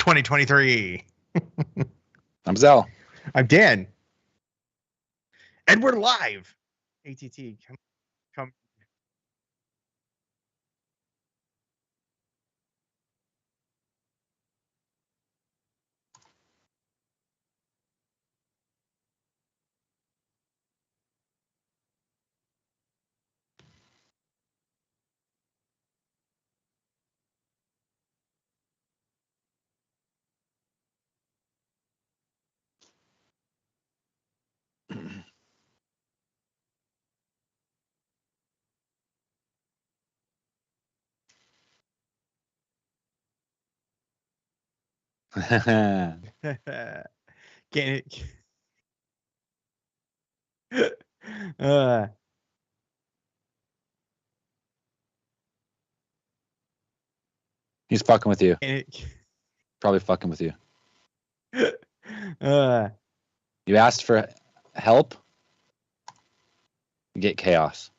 2023. I'm Zell. I'm Dan. And we're live. ATT, come. Can it? He's fucking with you. Can it? Probably fucking with you. Uh, You asked for help. You get chaos.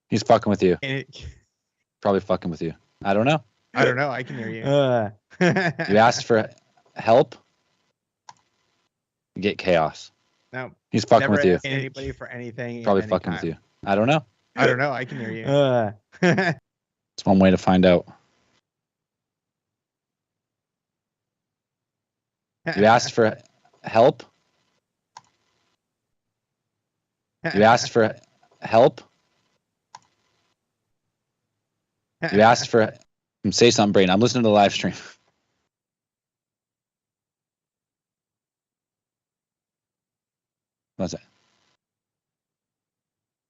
He's fucking with you. can it? Probably fucking with you. I don't know. I don't know. I can hear you. You asked for help. You get chaos. No. He's fucking Never with you. ask anybody for anything. Probably fucking with you. I don't know. I don't know. I can hear you. It's one way to find out. You asked for help. You asked for help. You asked for say something, Brain. I'm listening to the live stream. What's that?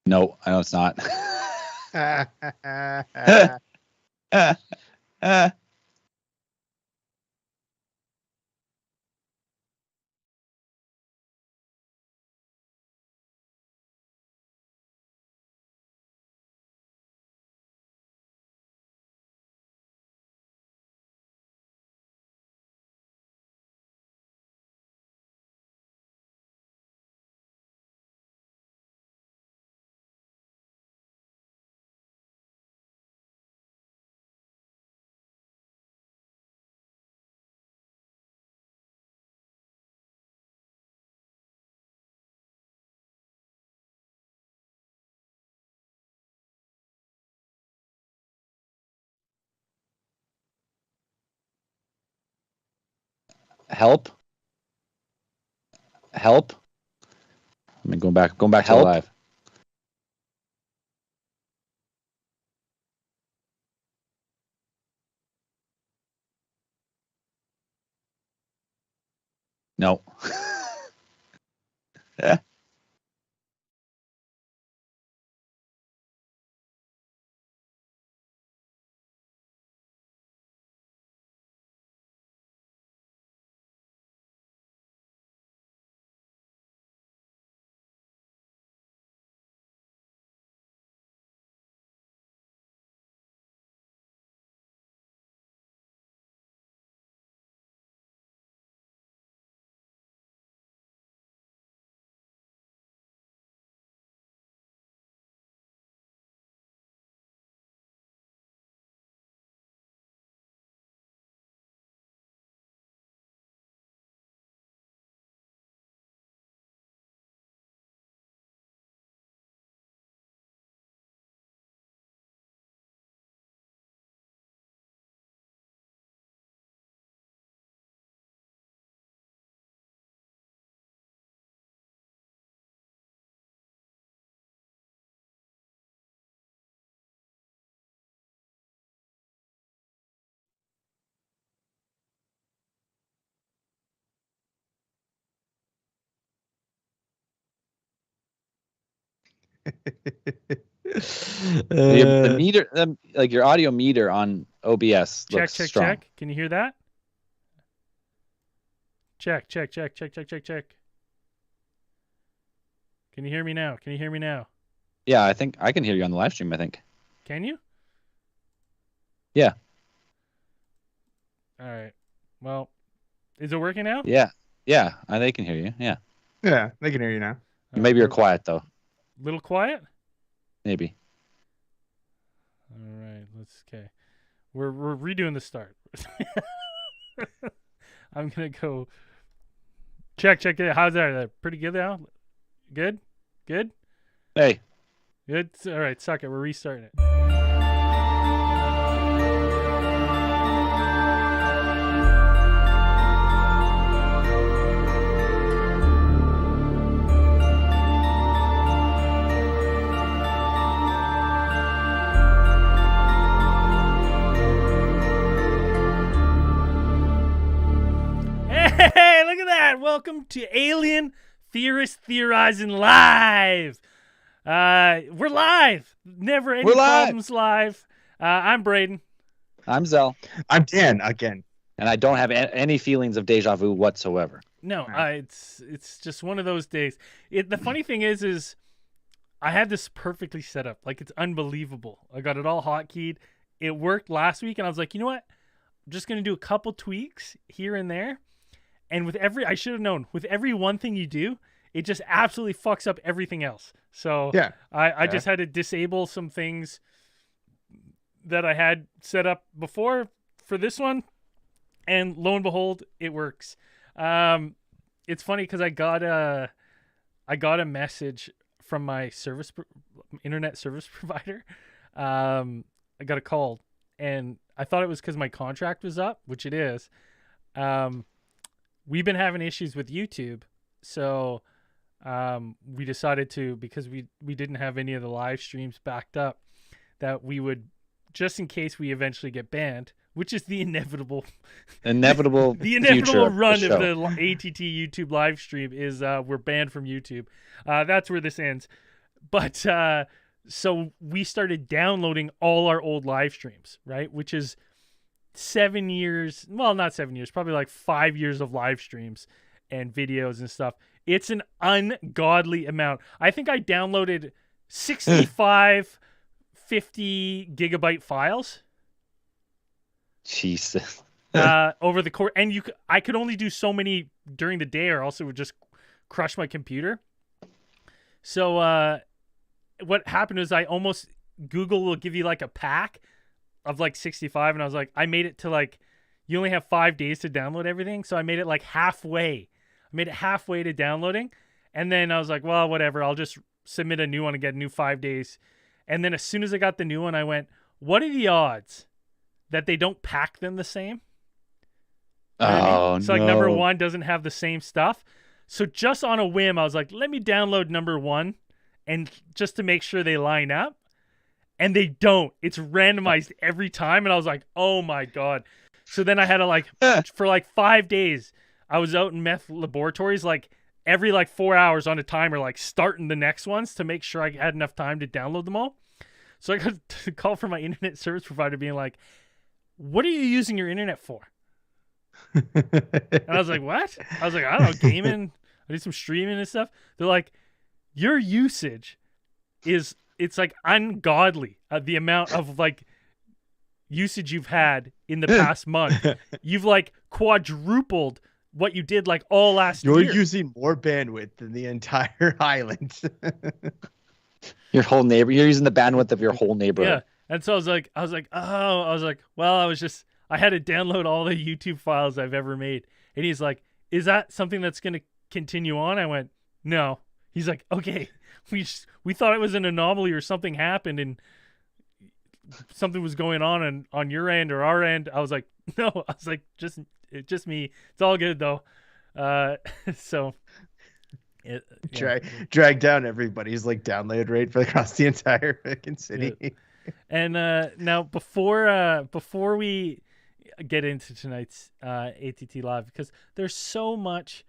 No, I know it's not. Help. Help. I mean, going back to live. No. The meter, like your audio meter on OBS looks strong. Check. Can you hear that? Check. Can you hear me now? Yeah, I think I can hear you on the live stream, I think. Can you? Yeah. All right. Well, is it working now? Yeah, they can hear you. Yeah. Yeah, they can hear you now. Maybe you're quiet though. Little quiet? Maybe. All right. Okay. We're redoing the start. I'm gonna go check it. How's that? Pretty good now? Good? Hey, Good? All right, suck it. We're restarting it. Hey, look at that. Welcome to Alien Theorists Theorizing Live. We're live. Never any We're live. problems live. I'm Braden. I'm Zell, I'm Dan again. and I don't have any feelings of deja vu whatsoever. No, Right. it's just one of those days. The funny thing is I had this perfectly set up. Like, it's unbelievable. I got it all hotkeyed. It worked last week, and I was like, you know what? I'm just gonna do a couple tweaks here and there. And I should have known, with every one thing you do, it just absolutely fucks up everything else. So Yeah. I just had to disable some things that I had set up before for this one. And lo and behold, it works. It's funny because I got a message from my internet service provider. I got a call, and I thought it was because my contract was up, which it is. We've been having issues with YouTube, so we decided to, because we didn't have any of the live streams backed up, that we would, just in case we eventually get banned, which is the inevitable The inevitable run show. of the ATT YouTube live stream is we're banned from YouTube. That's where this ends. But so we started downloading all our old live streams, right? Which is 7 years, well, not 7 years, probably like 5 years of live streams and videos and stuff. It's an ungodly amount. I think I downloaded 65 50 gigabyte files Jesus. over the course, and I could only do so many during the day, or else it would just crush my computer. So what happened is Google will give you like a pack of like 65, and I was like, I made it to like, you only have 5 days to download everything, so I made it like halfway. I made it halfway to downloading, and then I was like, well, whatever, I'll just submit a new one and get a new 5 days. And then as soon as I got the new one, I went, what are the odds that they don't pack them the same? You know what I mean? So like number one doesn't have the same stuff. So just on a whim, I was like, let me download number one, and just to make sure they line up. And they don't. It's randomized every time. And I was like, oh my God. So then I had to for like 5 days, I was out in meth laboratories, like every like 4 hours on a timer, like starting the next ones to make sure I had enough time to download them all. So I got a call from my internet service provider being like, what are you using your internet for? And I was like, what? I was like, I don't know, gaming. I did some streaming and stuff. They're like, your usage it's like ungodly, the amount of like usage you've had in the past month. You've like quadrupled what you did like all last year. You're using more bandwidth than the entire island. Your whole neighbor. You're using the bandwidth of your whole neighborhood. Yeah. And so I was like, well, I had to download all the YouTube files I've ever made. And he's like, is that something that's going to continue on? I went, no. He's like, okay, we thought it was an anomaly or something happened and something was going on your end or our end. I was like, no. I was like, just me. It's all good though. So drag down everybody's like download rate for across the entire fucking city. Yeah. And now before we get into tonight's ATT live, because there's so much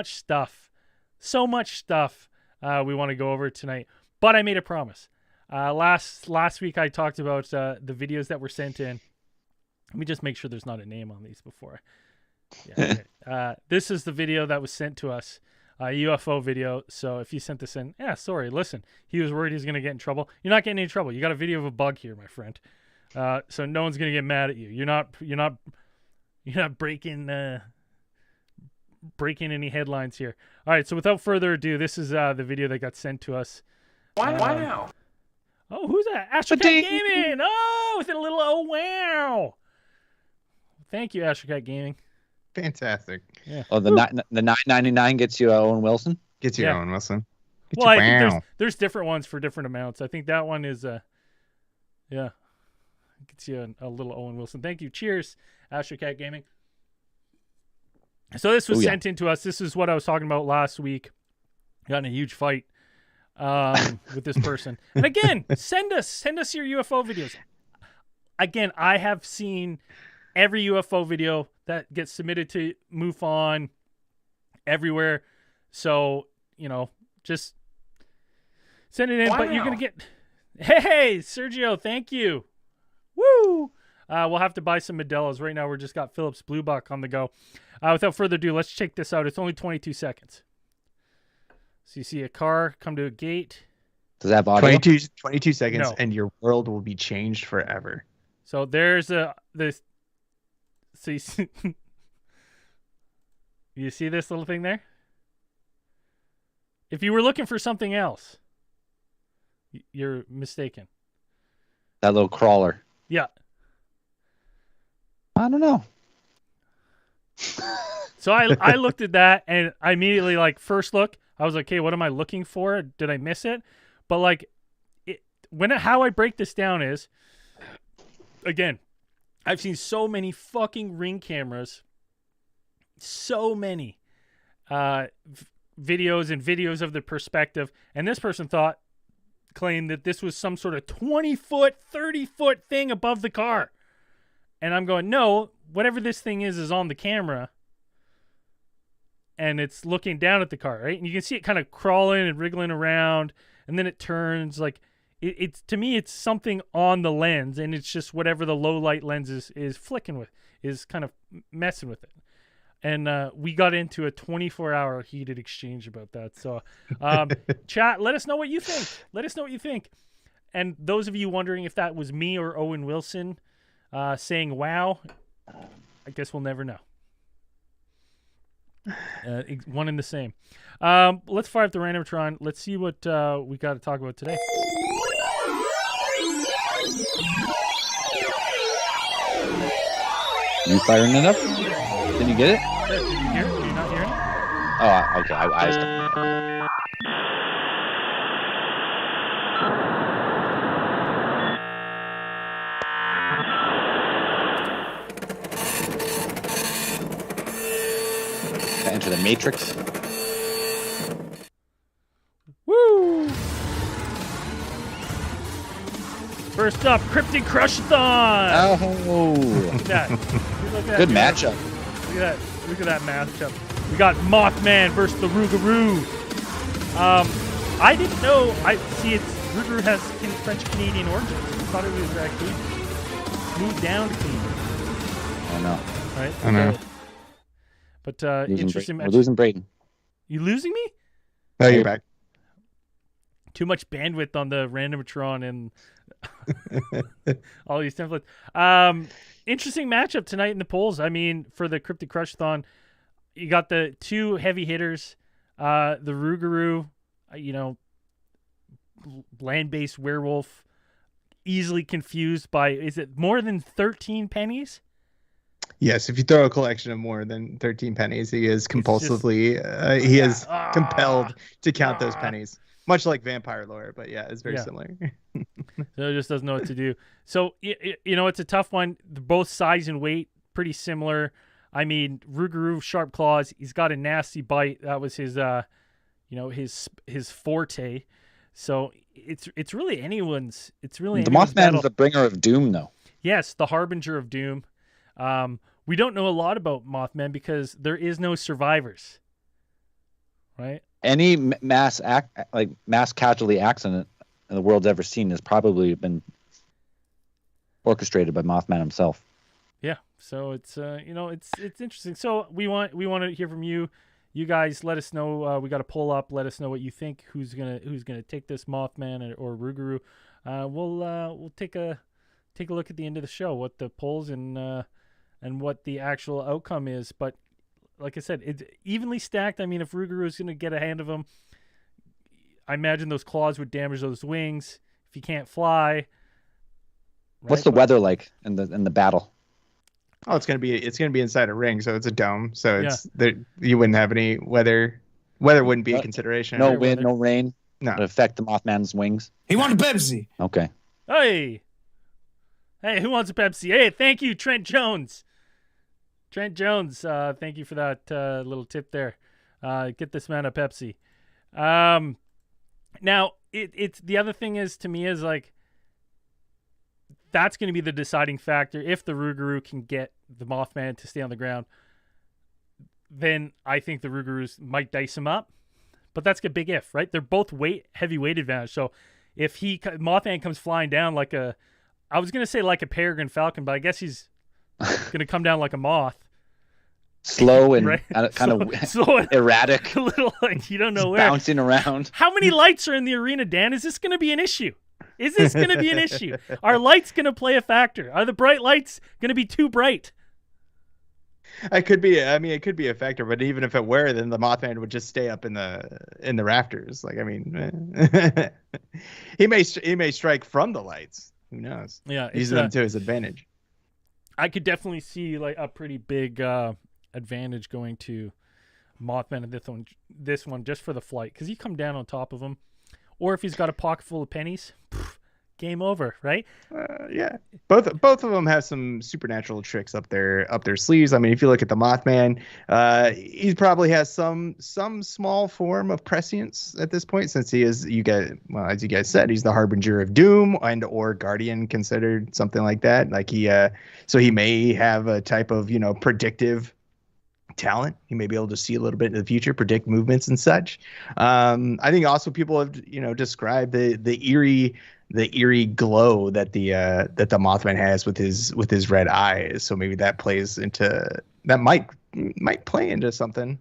stuff we want to go over tonight, but I made a promise. Last week I talked about the videos that were sent in. Let me just make sure there's not a name on these before. Yeah. Okay. This is the video that was sent to us, a UFO video. So if you sent this in, sorry, listen, he was worried he was going to get in trouble. You're not getting in trouble. You got a video of a bug here, my friend. So no one's going to get mad at you. You're not breaking any headlines here. All right. So without further ado, this is the video that got sent to us. Wow. Oh, who's that? AstroCat Gaming. Oh, with a little wow. Thank you, AstroCat Gaming. Fantastic. Yeah. Oh, the $9.99 gets you Owen Wilson. Gets you Owen Wilson. Well, I think there's different ones for different amounts. I think that one is yeah, gets you a little Owen Wilson. Thank you. Cheers, Astrocat Gaming. So this was sent in to us. This is what I was talking about last week. Got in a huge fight with this person. And again, send us your UFO videos. Again, I have seen every UFO video that gets submitted to MUFON everywhere. So, just send it in. Wow. But you're going to get... Hey, Sergio, thank you. Woo! We'll have to buy some Modelo's. Right now, we're just got Phillips Blue Buck on the go. Without further ado, let's check this out. It's only 22 seconds. So you see a car come to a gate. Does that have audio? 22 seconds, and your world will be changed forever. So there's this. So you see this little thing there? If you were looking for something else, you're mistaken. That little crawler. Yeah. I don't know. So I looked at that and I immediately, first look, I was like, okay, what am I looking for? Did I miss it? But how I break this down is, again, I've seen so many fucking Ring cameras, so many videos of the perspective, and this person claimed that this was some sort of 20-foot, 30-foot thing above the car. And I'm going, no, whatever this thing is on the camera, and it's looking down at the car, right? And you can see it kind of crawling and wriggling around, and then it turns. It's to me, it's something on the lens, and it's just whatever the low light lens is flicking with, is kind of messing with it. And we got into a 24-hour heated exchange about that. So, chat, let us know what you think. And those of you wondering if that was me or Owen Wilson saying wow, I guess we'll never know. One and the same. Let's fire up the Randomatron. Let's see what we got to talk about today. You firing it up? Did you get it? Did you hear it? Are you not hearing it? Oh, okay. I just... Enter the Matrix. Woo! First up, Cryptic Crush-a-thon! Oh! Look at that. Good matchup. Look at that matchup. We got Mothman versus the Rougarou. I didn't know. Rougarou has French-Canadian origins. I thought it was Canadian. Moved down to Canada. I know. Right? I know. But interesting match. We're losing Braden. You losing me? Oh, you're back. Too much bandwidth on the Randomatron and all these templates. Interesting matchup tonight in the polls. I mean, for the Cryptic Crush-a-thon, you got the two heavy hitters, the Rougarou, land-based werewolf, easily confused by, is it more than 13 pennies? Yes, if you throw a collection of more than 13 pennies, he is compulsively, he is compelled to count those pennies. Much like vampire lore, but yeah, it's very similar. So it just doesn't know what to do. So, it's a tough one. Both size and weight, pretty similar. I mean, Rougarou, sharp claws. He's got a nasty bite. That was his, his forte. So it's really anyone's. It's really the Mothman is the bringer of doom, though. Yes, the harbinger of doom. We don't know a lot about Mothman because there is no survivors, right? Any mass casualty accident the world's ever seen has probably been orchestrated by Mothman himself. Yeah, so it's it's interesting. So we want to hear from you. You guys, let us know. We got a poll up. Let us know what you think. Who's gonna take this, Mothman or Rougarou? We'll take a look at the end of the show, what the polls and what the actual outcome is. But like I said, it's evenly stacked. I mean, if Rougarou is going to get a hand of him, I imagine those claws would damage those wings if he can't fly. Right? What's the weather like in the battle? Oh, it's gonna be inside a ring, so it's a dome. So Yeah. it's there. You wouldn't have any weather. Weather wouldn't be a consideration. No Fair wind, weather. no rain. No. It'll affect the Mothman's wings. He wanted Pepsi. Okay. Hey, who wants a Pepsi? Hey, thank you, Trent Jones. Trent Jones, thank you for that little tip there. Get this man a Pepsi. Now, it's the other thing is, to me, is like, that's going to be the deciding factor. If the Rougarou can get the Mothman to stay on the ground, then I think the Rougarous might dice him up. But that's a big if, right? They're both heavy weight advantage. So if Mothman comes flying down like I was going to say like a peregrine falcon, but I guess he's going to come down like a moth. Slow and Right? kind of Slow and erratic. a little like you don't know Just where. bouncing around. How many lights are in the arena, Dan? Is this going to be an issue? Is this going to be an issue? Are lights going to play a factor? Are the bright lights going to be too bright? It could be. I mean, it could be a factor, but even if it were, then the Mothman would just stay up in the rafters. Like, I mean, he may strike from the lights. Who knows? Yeah, Use them to his advantage. I could definitely see like a pretty big advantage going to Mothman in this one just for the flight, because you come down on top of him, or if he's got a pocket full of pennies, game over, right? Yeah, both of them have some supernatural tricks up their sleeves. I mean, if you look at the Mothman, he probably has some small form of prescience at this point, since he is, as you guys said, he's the harbinger of doom and or guardian, considered something like that. Like so he may have a type of predictive talent. He may be able to see a little bit in the future, predict movements and such. I think also people have described the eerie glow that the Mothman has with his red eyes. So maybe that might play into something.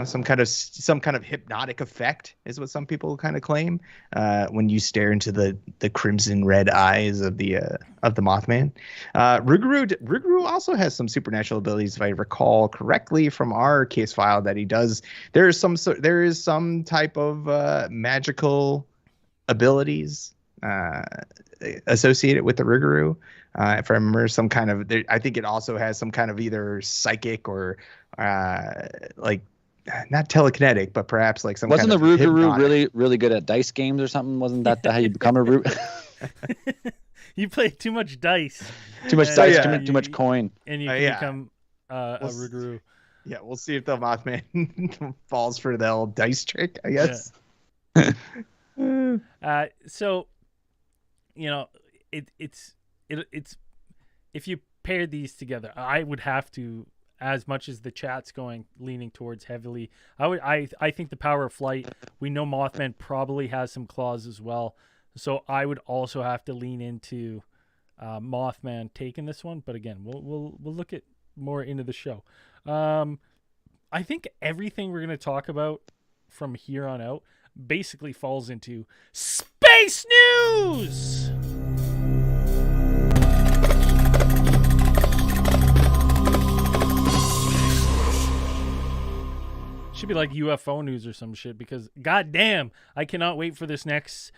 Some kind of hypnotic effect is what some people kind of claim when you stare into the crimson red eyes of the Mothman. Rougarou also has some supernatural abilities, if I recall correctly from our case file, that he does. There is some type of magical abilities associated with the Rougarou. If I remember, some kind of, I think it also has some kind of either psychic or like not telekinetic, but perhaps like some. Wasn't kind the of Rougarou hypnotic. really good at dice games or something? Wasn't that how you become a root? You play too much dice. Too much And, dice, yeah. too much coin. and you can Yeah. become a Rougarou. Yeah, we'll see if the Mothman falls for the old dice trick, I guess. So, it's if you pair these together, I would have to, as much as the chat's leaning towards heavily, I think the power of flight. We know Mothman probably has some claws as well, so I would also have to lean into Mothman taking this one. But again, we'll look at more into the show. I think everything we're going to talk about from here on out basically falls into space news. Should be like UFO news or some shit, because goddamn, I cannot wait for this next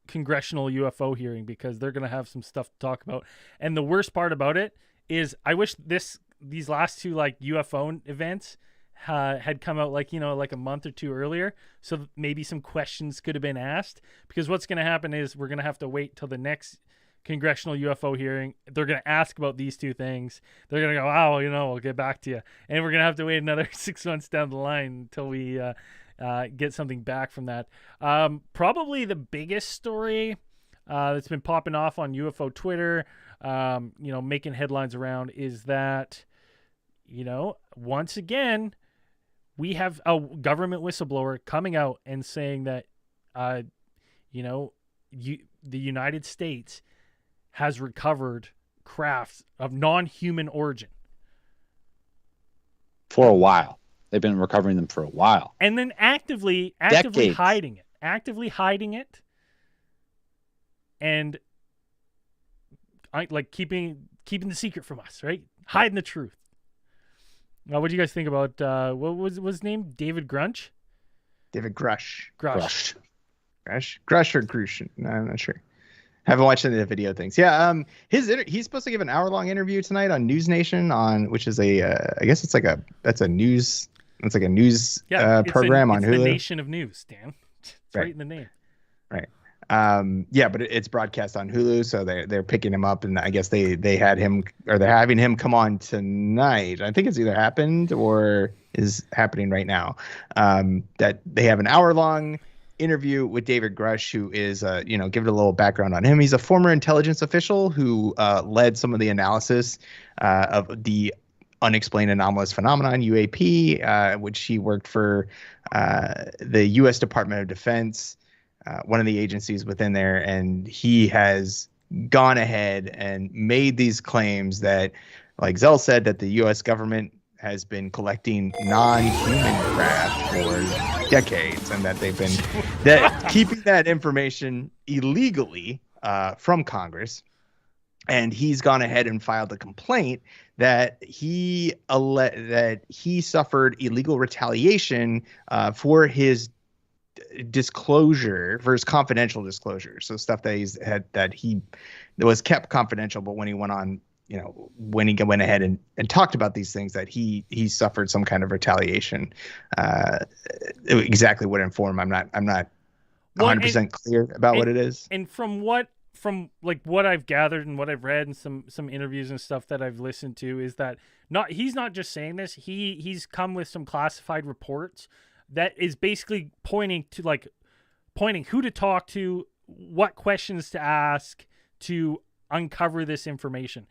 congressional UFO hearing, because they're gonna have some stuff to talk about. And the worst part about it is, I wish these last two like UFO events had come out like a month or two earlier, so maybe some questions could have been asked. Because what's gonna happen is we're gonna have to wait till the next congressional UFO hearing. They're going to ask about these two things. They're going to go, we'll get back to you. And we're going to have to wait another 6 months down the line until we get something back from that. Probably the biggest story that's been popping off on UFO Twitter, making headlines around, is that, once again, we have a government whistleblower coming out and saying that, the United States has recovered crafts of non-human origin. For a while. They've been recovering them for a while. And then actively Decades. hiding it. Actively hiding it. And keeping the secret from us, right? Hiding the truth. Now, what do you guys think about, what was his name? David Grunch? David Grush. Grush. Grush or Grush? No, I'm not sure. Haven't watched any of the video things. Yeah, he's supposed to give an hour-long interview tonight on News Nation, which is I guess it's like a news program on Hulu. It's the Nation of News, Dan. It's right in the name. Right. Yeah, but it's broadcast on Hulu, so they're picking him up, and I guess they had him, or they're having him come on tonight. I think it's either happened or is happening right now. That they have an hour-long interview with David Grush, who is, give it a little background on him. He's a former intelligence official who led some of the analysis of the unexplained anomalous phenomenon, UAP, which he worked for the U.S. Department of Defense, one of the agencies within there. And he has gone ahead and made these claims that, like Zell said, that the U.S. government has been collecting non-human craft for decades, and that they've been keeping that information illegally from Congress. And he's gone ahead and filed a complaint that he suffered illegal retaliation for his disclosure, for his confidential disclosure. So stuff that was kept confidential, but when he went on, when he went ahead and talked about these things, that he suffered some kind of retaliation. Exactly what inform, I'm not 100% clear about what it is. And from what I've gathered and what I've read and some interviews and stuff that I've listened to, is that he's not just saying this. He's come with some classified reports that is basically pointing who to talk to, what questions to ask to uncover this information.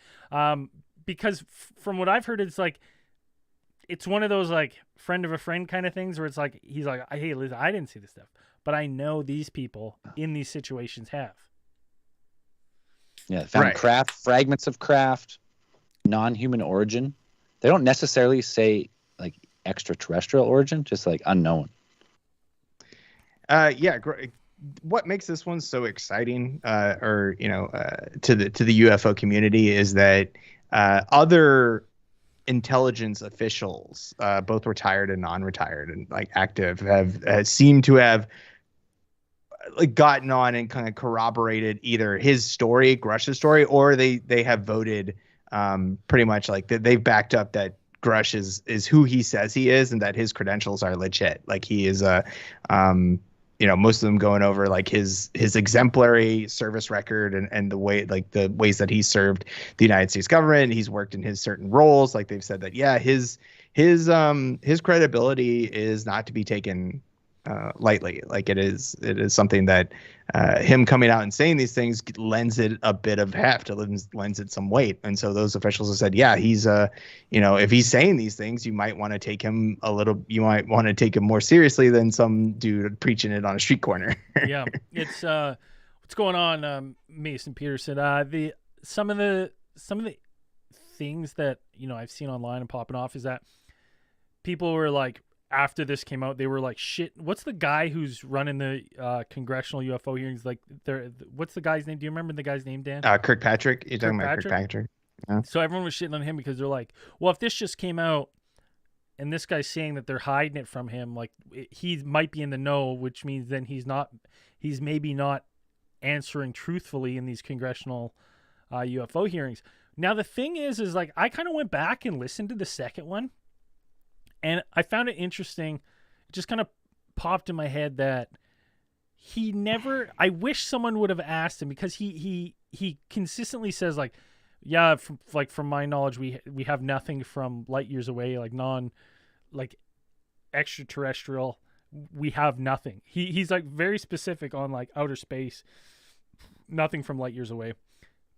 Because from what I've heard, it's one of those friend of a friend kind of things where it's like, he's like, hey, Liz, I didn't see this stuff, but I know these people in these situations have. Yeah, found craft, fragments of craft, non-human origin. They don't necessarily say extraterrestrial origin, just unknown. What makes this one so exciting, to the UFO community, is that other intelligence officials, both retired and non-retired and active, have seemed to have gotten on and kind of corroborated either his story, Grush's story, or they have voted pretty much they've backed up that Grush is who he says he is, and that his credentials are legit. He is most of them going over his exemplary service record and the way, the ways that he served the United States government. He's worked in his certain roles. They've said that, yeah, his credibility is not to be taken lightly. It is something that him coming out and saying these things lends it a bit of heft, lends it some weight. And so those officials have said, yeah, he's if he's saying these things, you might want to take him more seriously than some dude preaching it on a street corner. Yeah, it's what's going on, Mason Peterson. Some of the things that I've seen online and popping off is that people were after this came out, they were like, shit, what's the guy who's running the congressional UFO hearings? What's the guy's name? Do you remember the guy's name, Dan? Kirk Patrick. You're talking about Kirk Patrick. Yeah. So everyone was shitting on him because they're like, well, if this just came out and this guy's saying that they're hiding it from him, he might be in the know, which means then he's maybe not answering truthfully in these congressional UFO hearings. Now, the thing is I kind of went back and listened to the second one. And I found it interesting. It just kind of popped in my head that I wish someone would have asked him, because he consistently says yeah, from my knowledge, we have nothing from light years away, extraterrestrial. We have nothing. He's very specific on outer space, nothing from light years away.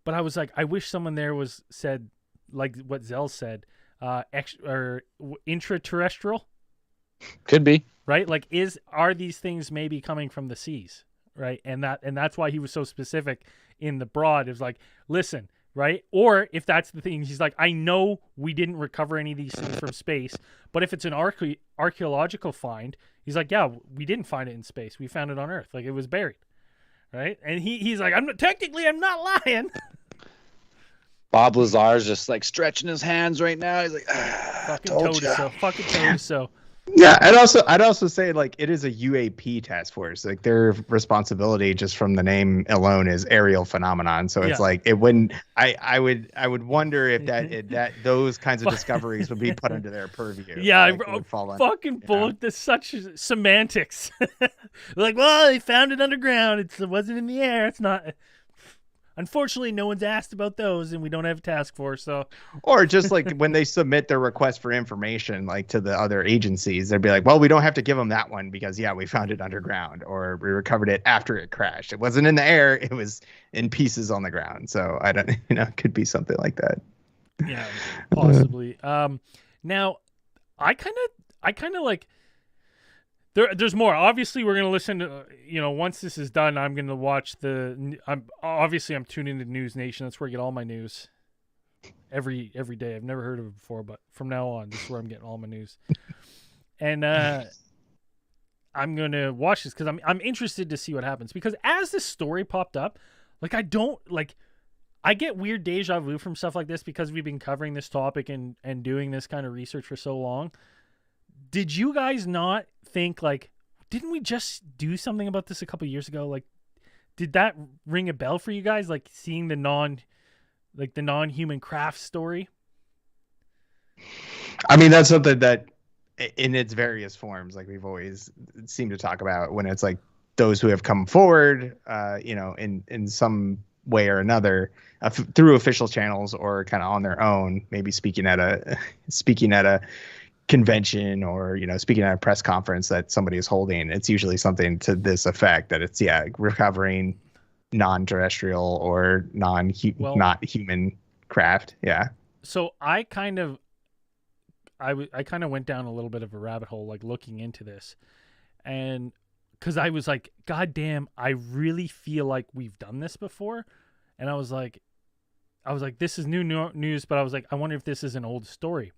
But I was I wish someone there said what Zell said. Or intraterrestrial, could be, right? Are these things maybe coming from the seas, right? And that's why he was so specific in the broad. It was listen, right? Or if that's the thing, he's I know we didn't recover any of these things from space, but if it's an archaeological find, he's yeah, we didn't find it in space. We found it on Earth. It was buried, right? And he's I'm not lying. Bob Lazar's just stretching his hands right now. He's fucking toe to so. Yeah, I'd also say like it is a UAP task force. Like their responsibility just from the name alone is aerial phenomenon. So it's Yeah. like it wouldn't. I would wonder if that those kinds of discoveries would be put under their purview. Yeah, like, it would fall on, fucking bull. There's such semantics. Like, well, they found it underground. It wasn't in the air. It's not. Unfortunately, no one's asked about those, and we don't have a task force. So, or just like when they submit their request for information, like to the other agencies, they'd be like, "Well, we don't have to give them that one because yeah, we found it underground, or we recovered it after it crashed. It wasn't in the air; it was in pieces on the ground." So I don't, it could be something like that. Yeah, possibly. Now, I kind of like. There's more. Obviously, we're gonna listen to. Once this is done, I'm gonna watch I'm tuning to News Nation. That's where I get all my news. Every day. I've never heard of it before, but from now on, this is where I'm getting all my news. And I'm gonna watch this because I'm interested to see what happens. Because as this story popped up, like I get weird deja vu from stuff like this because we've been covering this topic and doing this kind of research for so long. Did you guys not think, like, didn't we just do something about this a couple of years ago? Like, did that ring a bell for you guys? Like, seeing the non-human craft story? I mean, that's something that in its various forms, like we've always seemed to talk about when it's like those who have come forward, in some way or another, through official channels or kind of on their own, maybe speaking at a convention or speaking at a press conference that somebody is holding. It's usually something to this effect, that it's recovering non-terrestrial or not human craft. Yeah. So I kind of went down a little bit of a rabbit hole, like looking into this, and because I was like, God damn, I really feel like we've done this before, and I was like, this is new news, but I was like, I wonder if this is an old story.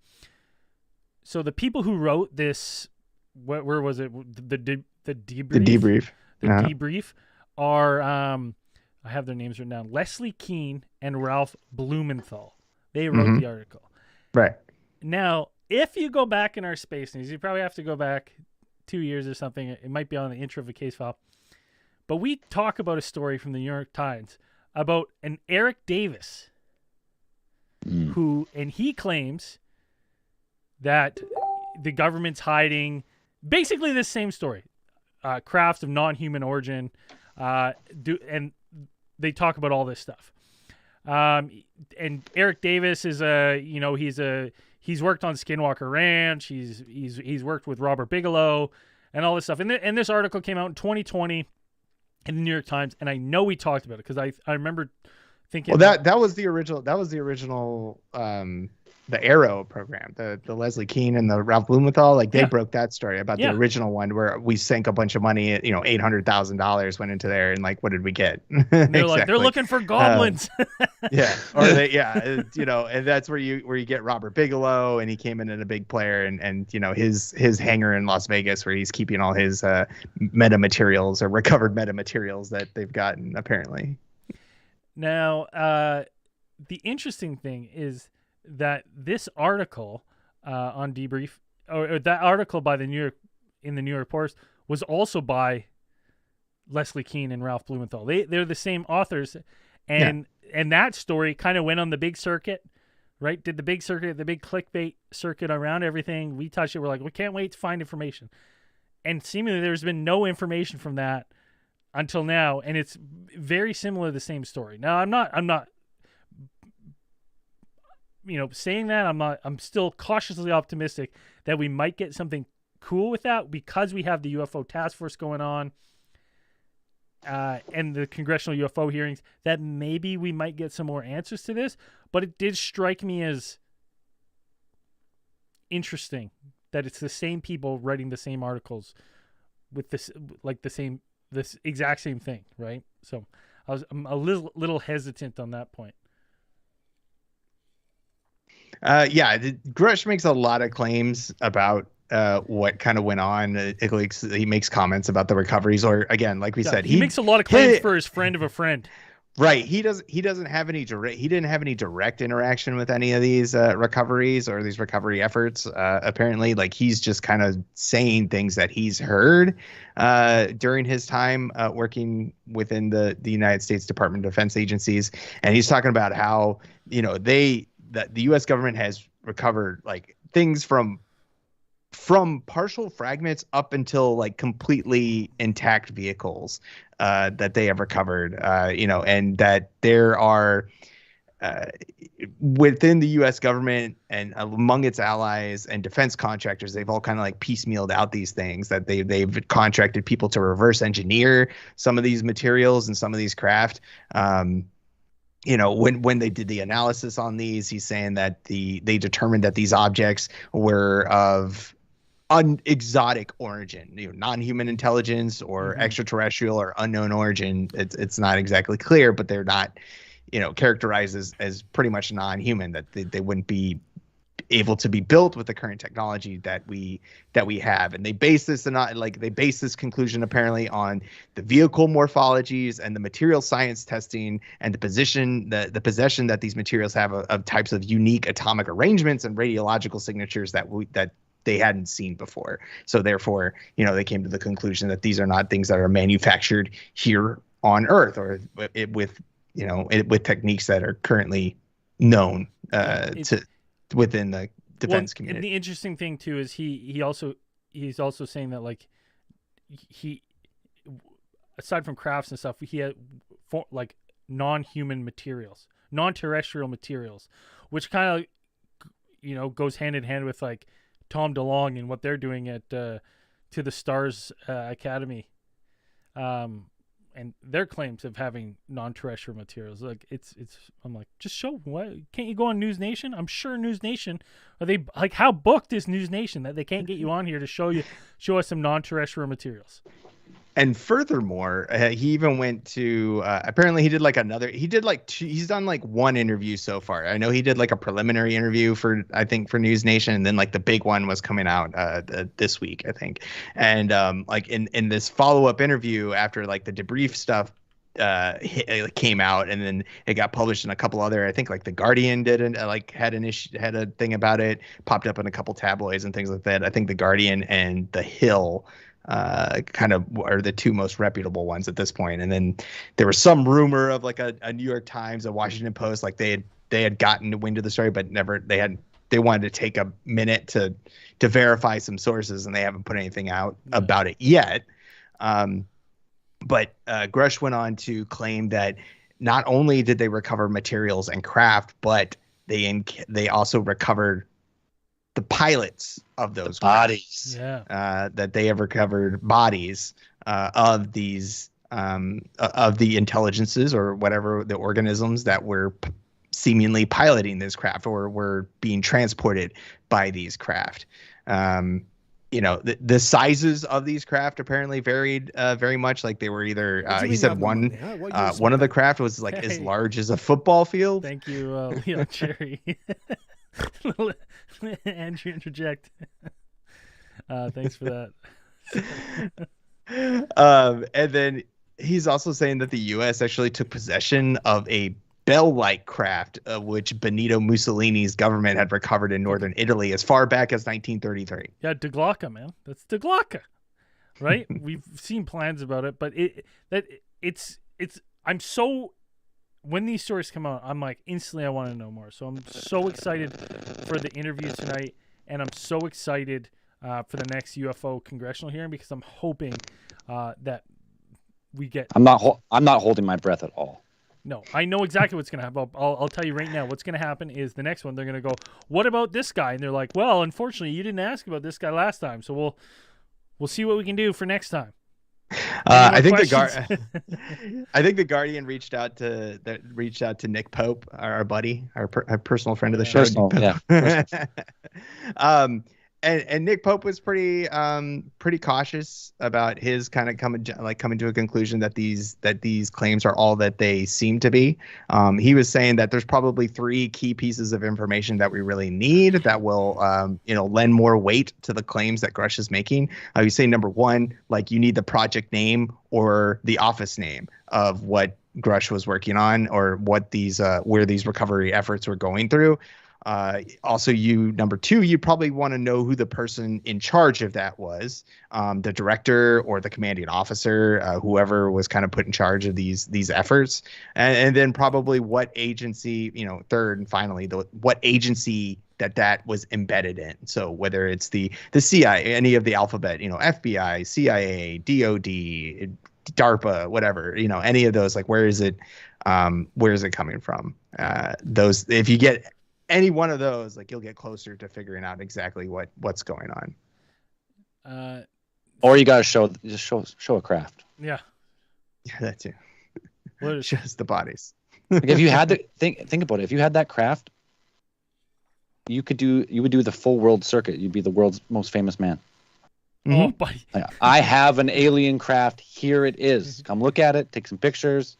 So the people who wrote this, where was it? The debrief. The debrief. The debrief are I have their names written down: Leslie Keane and Ralph Blumenthal. They wrote the article. Right. Now, if you go back in our space news, you probably have to go back 2 years or something. It might be on the intro of a case file. But we talk about a story from the New York Times about an Eric Davis and he claims that the government's hiding basically the same story, crafts of non-human origin, and they talk about all this stuff. And Eric Davis is he's worked on Skinwalker Ranch. He's worked with Robert Bigelow and all this stuff. And this article came out in 2020 in the New York Times, and I know we talked about it because I remember thinking. Well, that was the original. The Arrow program, the Leslie Keane and the Ralph Blumenthal, like they broke that story about the original one where we sank a bunch of money, $800,000 went into there, and like, what did we get? They're like, they're looking for goblins. And that's where you get Robert Bigelow, and he came in a big player, and his hangar in Las Vegas where he's keeping all his metamaterials or recovered metamaterials that they've gotten apparently. Now, the interesting thing is that this article on Debrief, or that article by the New York Post, was also by Leslie Keane and Ralph Blumenthal. They're the same authors, and that story kind of went on the big circuit, right? Did the big circuit, the big clickbait circuit around everything. We touched it. We're like, we can't wait to find information, and seemingly there's been no information from that until now, and it's very similar to the same story. Now, I'm not. Saying that, I'm still cautiously optimistic that we might get something cool with that because we have the UFO task force going on and the congressional UFO hearings, that maybe we might get some more answers to this. But it did strike me as interesting that it's the same people writing the same articles with this exact same thing, right? So I'm a little hesitant on that point. Grush makes a lot of claims about what kind of went on. He makes comments about the recoveries, or again, like we said, he makes a lot of claims for his friend of a friend. Right. He doesn't have any direct. He didn't have any direct interaction with any of these recoveries or these recovery efforts. Apparently, like he's just kind of saying things that he's heard during his time working within the United States Department of Defense agencies, and he's talking about how that the U.S. government has recovered like things from partial fragments up until like completely intact vehicles that they have recovered, and that there are within the U.S. government and among its allies and defense contractors, they've all kind of like piecemealed out these things that they've contracted people to reverse engineer some of these materials and some of these craft. When they did the analysis on these, he's saying that they determined that these objects were of exotic origin, non-human intelligence or extraterrestrial or unknown origin. It's not exactly clear, but they're not, characterized as pretty much non-human, that they wouldn't be able to be built with the current technology that we have. And they base this conclusion apparently on the vehicle morphologies and the material science testing and the possession that these materials have of types of unique atomic arrangements and radiological signatures that they hadn't seen before. So therefore, they came to the conclusion that these are not things that are manufactured here on Earth or with techniques that are currently known within the defense community. And the interesting thing too is he's also saying that like he, aside from crafts and stuff, he had like non-human materials, non-terrestrial materials, which kind of goes hand in hand with like Tom DeLonge and what they're doing at To the Stars Academy, and their claims of having non-terrestrial materials. Like I'm like, just show. What can't you go on News Nation? I'm sure News Nation, are they like, how booked is News Nation that they can't get you on here to show us some non-terrestrial materials? And furthermore, he even went to apparently he's done like one interview so far. I know he did like a preliminary interview for News Nation, and then like the big one was coming out this week, I think. And like in this follow-up interview after like the debrief stuff came out, and then it got published in a couple other, I think like the Guardian had a thing about it, popped up in a couple tabloids and things like that. I think the Guardian and the Hill kind of are the two most reputable ones at this point. And then there was some rumor of like a New York Times, a Washington Post, like they had gotten wind of the story, but they wanted to take a minute to verify some sources, and they haven't put anything out about it yet. But Grush went on to claim that not only did they recover materials and craft, but they also recovered the pilots of those bodies. That they have recovered bodies of these of the intelligences or whatever the organisms that were seemingly piloting this craft or were being transported by these craft. The sizes of these craft apparently varied very much. Like they were either he said one of the craft was like as large as a football field. Thank you, Leon Cherry. Andrew, interject. Thanks for that. And then he's also saying that the U.S. actually took possession of a bell-like craft, which Benito Mussolini's government had recovered in northern Italy as far back as 1933. Yeah, De Glocca, man. That's De Glocca, right? We've seen plans about it, but I'm so. When these stories come out, I'm like, instantly I want to know more. So I'm so excited for the interview tonight, and I'm so excited for the next UFO congressional hearing, because I'm hoping that we get. I'm not holding my breath at all. No, I know exactly what's going to happen. I'll tell you right now. What's going to happen is the next one, they're going to go, what about this guy? And they're like, well, unfortunately, you didn't ask about this guy last time, so we'll see what we can do for next time. I think the Guardian reached out to Nick Pope, our buddy, our personal friend of the show. And Nick Pope was pretty cautious about his kind of coming to a conclusion that these claims are all that they seem to be. He was saying that there's probably 3 key pieces of information that we really need that will lend more weight to the claims that Grush is making. He's saying number 1, like you need the project name or the office name of what Grush was working on, or what these where these recovery efforts were going through. Also, number two, you probably want to know who the person in charge of that was, the director or the commanding officer, whoever was kind of put in charge of these efforts, and then probably what agency, third and finally, what agency that was embedded in. So whether it's the CIA, any of the alphabet, FBI, CIA, DOD, DARPA, whatever, any of those, like where is it coming from? Those, if you get any one of those, like you'll get closer to figuring out exactly what's going on. Or you gotta show a craft. Yeah. Yeah, that too. What is just the bodies. Like if you had the think about it, if you had that craft, you would do the full world circuit. You'd be the world's most famous man. Oh, buddy. Like, I have an alien craft. Here it is. Come look at it. Take some pictures.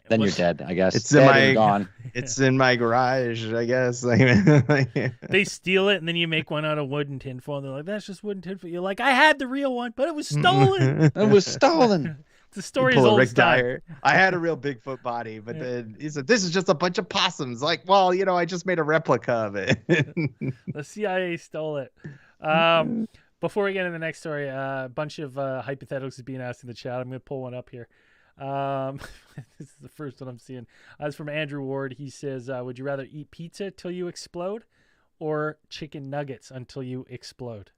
Then you're dead, I guess. It's gone. It's in my garage, I guess. They steal it, and then you make one out of wood and tinfoil. And they're like, "That's just wood and tinfoil." You're like, "I had the real one, but it was stolen." It was stolen. The story is old Rick as time. Dyer. I had a real Bigfoot body, but then he said, "This is just a bunch of possums." Like, well, I just made a replica of it. The CIA stole it. Before we get into the next story, a bunch of hypotheticals is being asked in the chat. I'm going to pull one up here. This is the first one I'm seeing. It's from Andrew Ward. He says, would you rather eat pizza till you explode or chicken nuggets until you explode?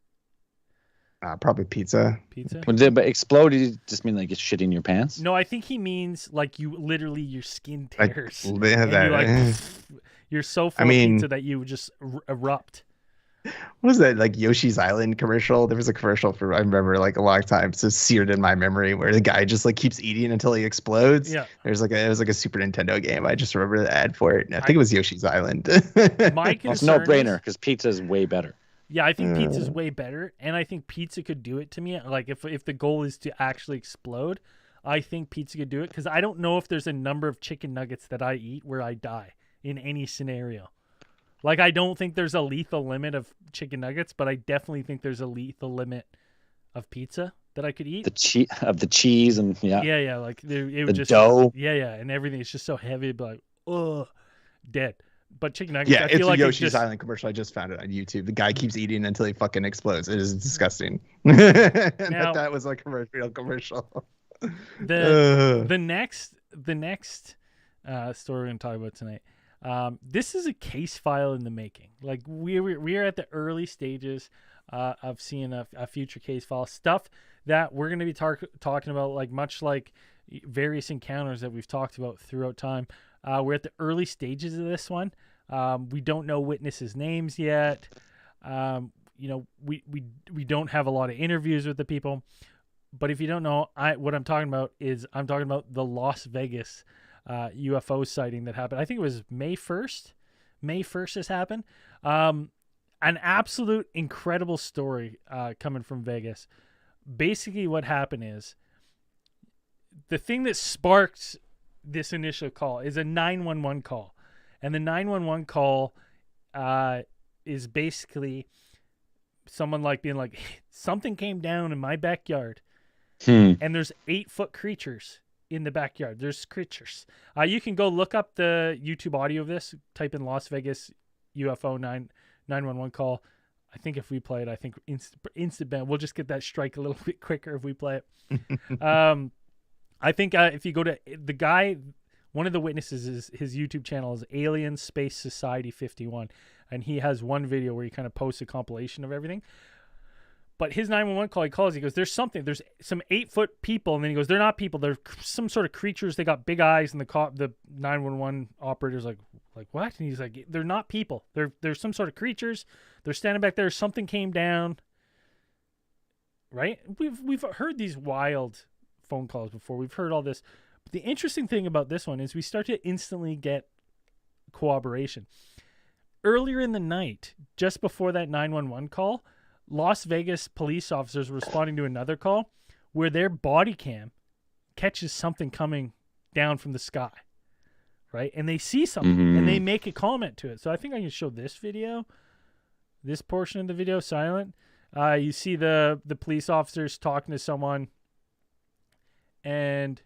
Probably pizza. Pizza? But explode, does he just mean like it's shit in your pants? No, I think he means like you literally, your skin tears. You're so full of pizza that you just erupt. What was that, like Yoshi's Island commercial? There was a commercial I remember like a long time. So seared in my memory, where the guy just like keeps eating until he explodes. Yeah. It was like a Super Nintendo game. I just remember the ad for it. And I think it was Yoshi's Island. My concern it's no brainer because pizza is way better. Yeah, I think pizza's way better, and I think pizza could do it to me. Like if the goal is to actually explode, I think pizza could do it, because I don't know if there's a number of chicken nuggets that I eat where I die in any scenario. Like, I don't think there's a lethal limit of chicken nuggets, but I definitely think there's a lethal limit of pizza that I could eat. The cheese and Yeah, like it would just dough. Yeah, and everything is just so heavy, but like, dead. But chicken nuggets, yeah, I feel it's like a Yoshi's Island commercial. I just found it on YouTube. The guy keeps eating until he fucking explodes. It is disgusting. That was like a real commercial. The next story we're gonna talk about tonight. This is a case file in the making. Like we are at the early stages of seeing a future case file, stuff that we're going to be talking about, like much like various encounters that we've talked about throughout time. We're at the early stages of this one. We don't know witnesses' names yet. We don't have a lot of interviews with the people. But if you don't know, what I'm talking about is the Las Vegas UFO sighting that happened. I think it was May 1st. May 1st this happened. An absolute incredible story coming from Vegas. Basically what happened is the thing that sparked this initial call is a 911 call. And the 911 call is basically someone like being like, something came down in my backyard and there's 8-foot creatures in the backyard. There's creatures. You can go look up the YouTube audio of this. Type in Las Vegas UFO 911 call. I think if we play it, I think instant ban. We'll just get that strike a little bit quicker if we play it. I think if you go to the guy, one of the witnesses is his YouTube channel is Alien Space Society 51, and he has one video where he kind of posts a compilation of everything. But his 911 call, he calls, he goes, there's some 8-foot people. And then he goes, they're not people. They're some sort of creatures. They got big eyes. And the 911 operator's like, what? And he's like, they're not people. They're some sort of creatures. They're standing back there. Something came down. Right? We've heard these wild phone calls before. We've heard all this. But the interesting thing about this one is we start to instantly get corroboration. Earlier in the night, just before that 911 call, Las Vegas police officers were responding to another call where their body cam catches something coming down from the sky, right? And they see something and they make a comment to it. So I think I can show this video, this portion of the video silent. You see the police officers talking to someone, and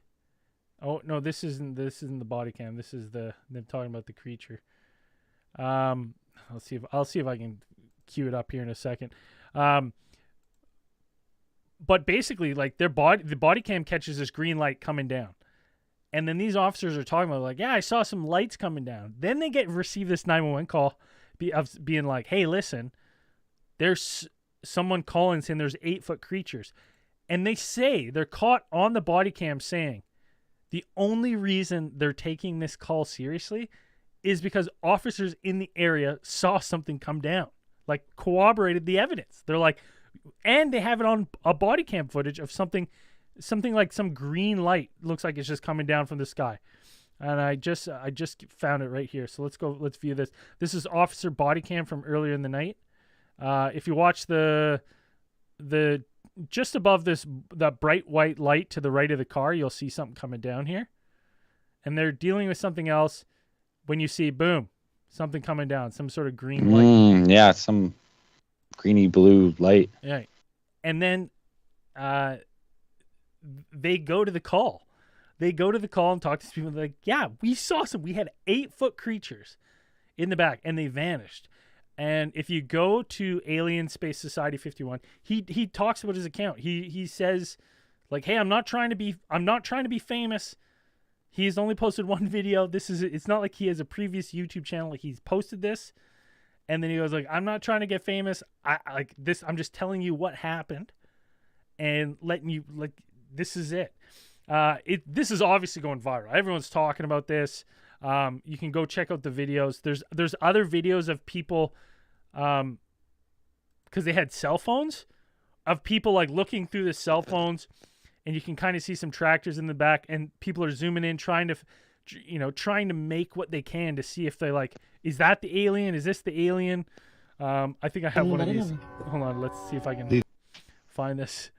Oh no, this isn't the body cam. This is them talking about the creature. I'll see if I can cue it up here in a second. But basically, like the body cam catches this green light coming down, and then these officers are talking about like, yeah, I saw some lights coming down. Then they receive this 911 call, being like, hey, listen, there's someone calling saying there's 8-foot creatures, and they're caught on the body cam saying the only reason they're taking this call seriously is because officers in the area saw something come down, like corroborated the evidence. They're like, and they have it on a body cam footage of something like some green light. Looks like it's just coming down from the sky. And I just found it right here. So let's view this. This is officer body cam from earlier in the night. If you watch the just above that bright white light to the right of the car, you'll see something coming down here. And they're dealing with something else when you see, boom, something coming down, some sort of green light. Yeah, some greeny blue light. Yeah. And then they go to the call. They go to the call and talk to people. They're like, yeah, we saw we had 8-foot creatures in the back, and they vanished. And if you go to Alien Space Society 51, he talks about his account. He says, like, hey, I'm not trying to be famous. He's only posted one video. It's not like he has a previous YouTube channel. Like, he's posted this, and then he goes like, I'm not trying to get famous. I'm just telling you what happened, and letting you like. This is it. This is obviously going viral. Everyone's talking about this. You can go check out the videos. There's other videos of people, because they had cell phones, of people like looking through the cell phones, and you can kind of see some tractors in the back, and people are zooming in, trying to make what they can to see if they like, is that the alien? Is this the alien? I think I have one of these. Hold on, let's see if I can find this.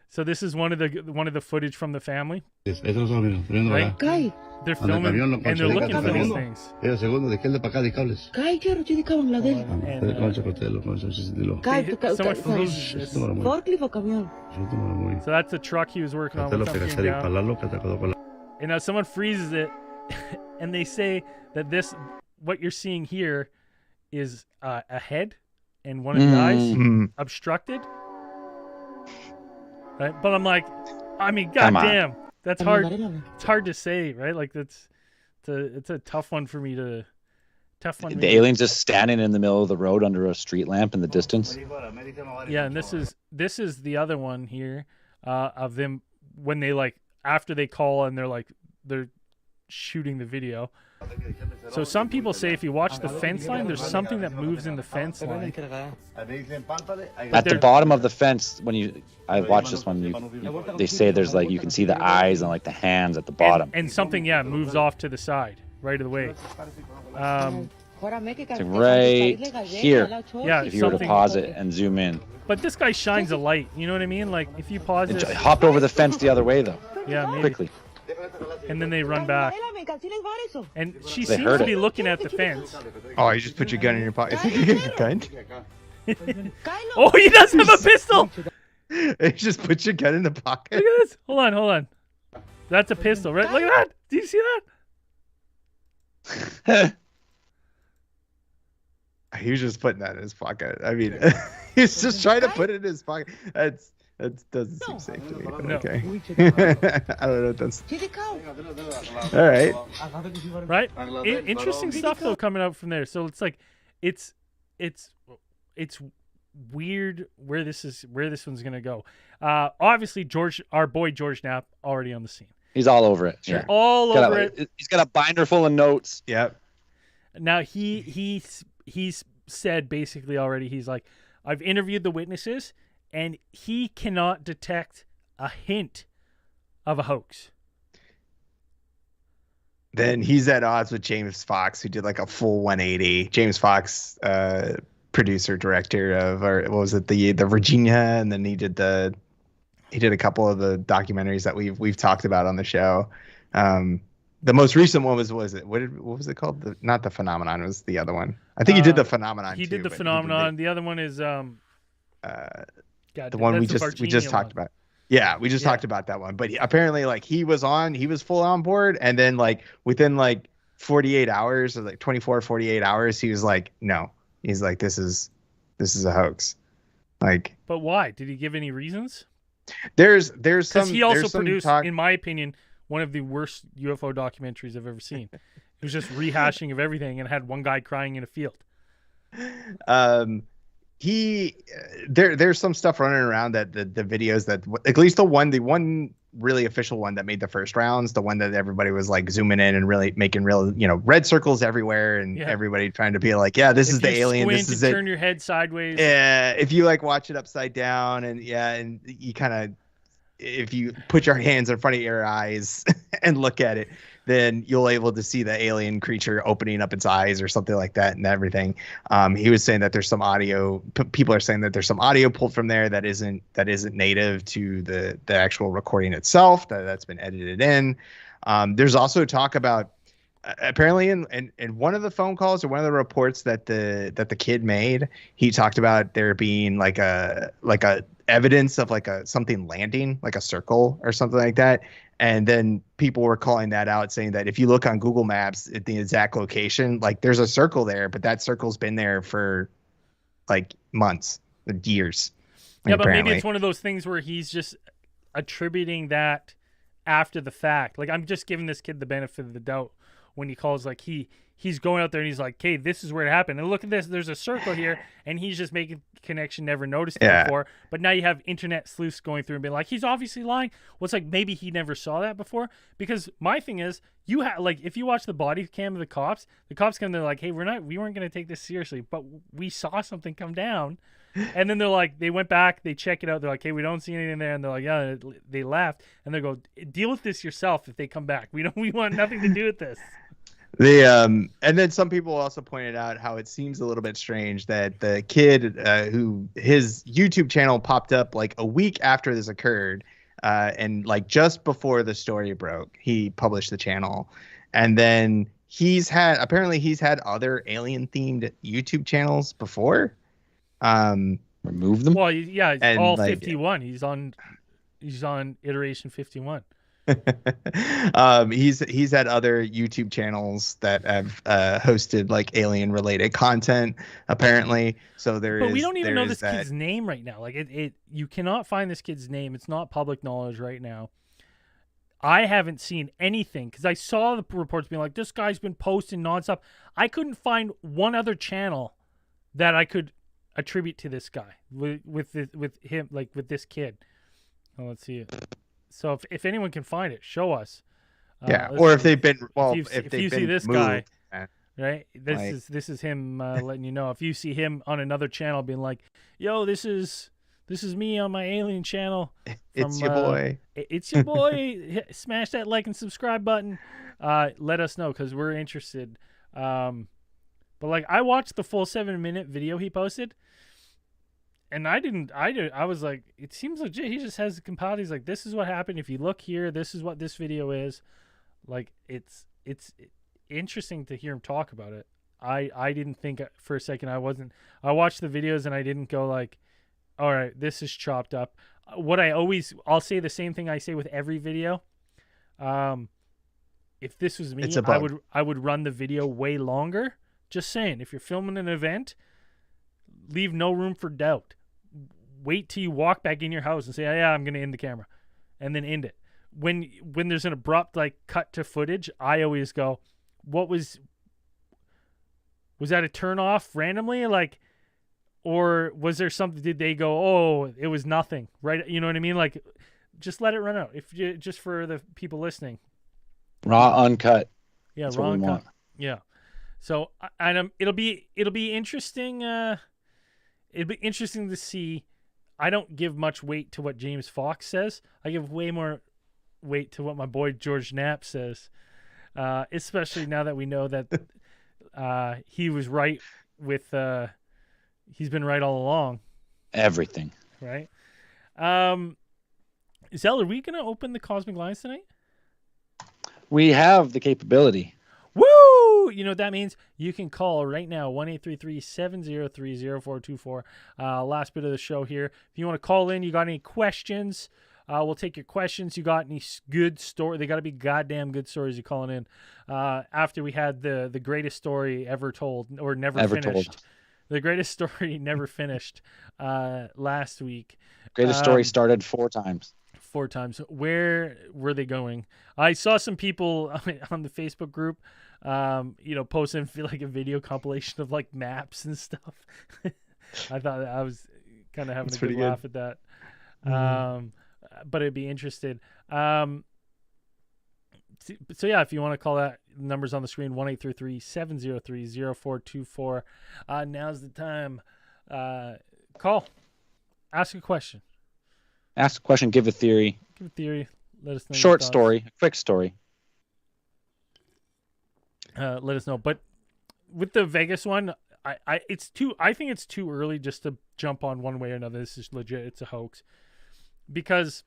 So this is one of the footage from the family. Right? They're filming and they're looking for these things. Someone freezes this. So that's the truck he was working on. And now someone freezes it, and they say that what you're seeing here is a head and one of the eyes obstructed. Right? But I'm like, I mean, goddamn, that's hard. It's hard to say, right? Like it's a tough one for me to. The alien's just standing in the middle of the road under a street lamp in the distance. Yeah, and this is the other one here, of them when they like after they call and they're shooting the video. So some people say if you watch the fence line, there's something that moves in the fence line. At the bottom of the fence, I watched this one, they say there's like, you can see the eyes and like the hands at the bottom. And something, moves off to the side, right of the way. It's like right here. Yeah, if you were to pause it and zoom in. But this guy shines a light, you know what I mean? Like if you pause it. Hopped over the fence the other way though. Yeah, maybe. Quickly. And then they run back. And she seems to be looking at the fence. Oh, you just put your gun in your pocket. Gun? Oh, he does have a pistol! You just put your gun in the pocket? Look at this. Hold on. That's a pistol, right? Look at that. Do you see that? He was just putting that in his pocket. I mean, he's just trying to put it in his pocket. That doesn't seem safe to me. But okay. I don't know what that's. All right. Right. Interesting stuff though coming out from there. So it's like, it's weird where this one's gonna go. Obviously our boy George Knapp already on the scene. He's all over it. Sure. All over it. He's got a binder full of notes. Yep. Now he's said basically already. He's like, I've interviewed the witnesses. And he cannot detect a hint of a hoax. Then he's at odds with James Fox, who did like a full 180. James Fox, producer, director of, or what was it, the Virginia, and then he did a couple of the documentaries that we've talked about on the show. The most recent one what was it called? Not The Phenomenon, it was the other one. I think he did The Phenomenon. He did The Phenomenon. The other one is the one we just talked about. Yeah, we just Yeah. talked about that one. But apparently, like he was full on board, and then like within like 48 hours or like 24, 48 hours, he was like, no. He's like, this is a hoax. Like, But why? Did he give any reasons? there's Because some he also there's some produced, talk. in my opinion, one of the worst UFO documentaries I've ever seen. It was just rehashing of everything and had one guy crying in a field. There's some stuff running around that the videos that at least the one really official one that made the first rounds, the one that everybody was like zooming in and really making real, red circles everywhere, and everybody trying to be like, yeah, this is the alien, this is it. Turn your head sideways. Yeah, if you like watch it upside down, and you kind of, if you put your hands in front of your eyes and look at it, then you'll able to see the alien creature opening up its eyes or something like that and everything. He was saying that there's some audio. People are saying that there's some audio pulled from there that isn't native to the actual recording itself. That's been edited in. There's also talk about apparently in one of the phone calls or one of the reports that the kid made, he talked about there being like a evidence of like something landing, like a circle or something like that. And then people were calling that out, saying that if you look on Google Maps at the exact location, like there's a circle there, but that circle's been there for like months, years. Yeah, but apparently. maybe it's one of those things where he's just attributing that after the fact. Like, I'm just giving this kid the benefit of the doubt when he calls, like he's going out there and he's like, "Hey, this is where it happened. And look at this. There's a circle here," and he's just making connection, never noticed it before. But now you have internet sleuths going through and being like, "He's obviously lying." Well, it's like maybe he never saw that before. Because my thing is, you have like if you watch the body cam of the cops come there like, "Hey, we weren't going to take this seriously, but we saw something come down." And then they're like, they went back, they check it out. They're like, "Hey, we don't see anything there." And they're like, "Yeah," they left. And they go, "Deal with this yourself if they come back. We want nothing to do with this." And then some people also pointed out how it seems a little bit strange that the kid who his YouTube channel popped up like a week after this occurred, and like just before the story broke, he published the channel, and then he's had other alien themed YouTube channels before. Remove them. Well, yeah, And, all like, 51. He's on iteration 51. He's had other YouTube channels that have hosted like alien related content apparently. So but we don't even know this kid's name right now. Like you cannot find this kid's name. It's not public knowledge right now. I haven't seen anything because I saw the reports being like, this guy's been posting nonstop. I couldn't find one other channel that I could attribute to this guy with this kid. Oh, let's see it. So if anyone can find it, show us. Or if they've been if you see this guy, right? This is him letting you know. If you see him on another channel being like, "Yo, this is me on my alien channel." It's your boy. It's your boy. Smash that like and subscribe button. Let us know because we're interested. But like, I watched the full 7-minute video he posted. And I was like, it seems legit. He just has it compiled. He's like, this is what happened. If you look here, this is what this video is. Like, it's interesting to hear him talk about it. I didn't think for a second I watched the videos and I didn't go like, all right, this is chopped up. I'll say the same thing I say with every video. If this was me, I would run the video way longer. Just saying, if you're filming an event, leave no room for doubt. Wait till you walk back in your house and say, "Oh, yeah, I'm going to end the camera," and then end it. When there's an abrupt like cut to footage, I always go, was that a turn off randomly? Like, or was there something, did they go, "Oh, it was nothing," right? You know what I mean? Like, just let it run out. If you, just for the people listening, raw uncut. Yeah. That's raw what we uncut. want. Yeah. So, and it'll be interesting. It'd be interesting to see. I don't give much weight to what James Fox says. I give way more weight to what my boy George Knapp says, especially now that we know that he was right with. He's been right all along. Everything. Right. Zell, are we going to open the Cosmic Lines tonight? We have the capability. Woo! You know what that means? You can call right now, 1-833-703-0424. Last bit of the show here. If you want to call in, you got any questions, We'll take your questions. You got any good story? They got to be goddamn good stories you're calling in. After we had the greatest story ever told or never finished. The greatest story never finished last week. Greatest story started 4 times. 4 times. Where were they going? I saw some people on the Facebook group, posting like a video compilation of like maps and stuff. I thought I was kind of having a good laugh at that. But I'd be interested. So yeah, if you want to call that, numbers on the screen, 1-833-703-0424. Now's the time. Call. Ask a question. Ask a question, give a theory. Give a theory. Let us know. Short story, quick story. Let us know. But with the Vegas one, I think it's too early just to jump on one way or another. This is legit. It's a hoax. Because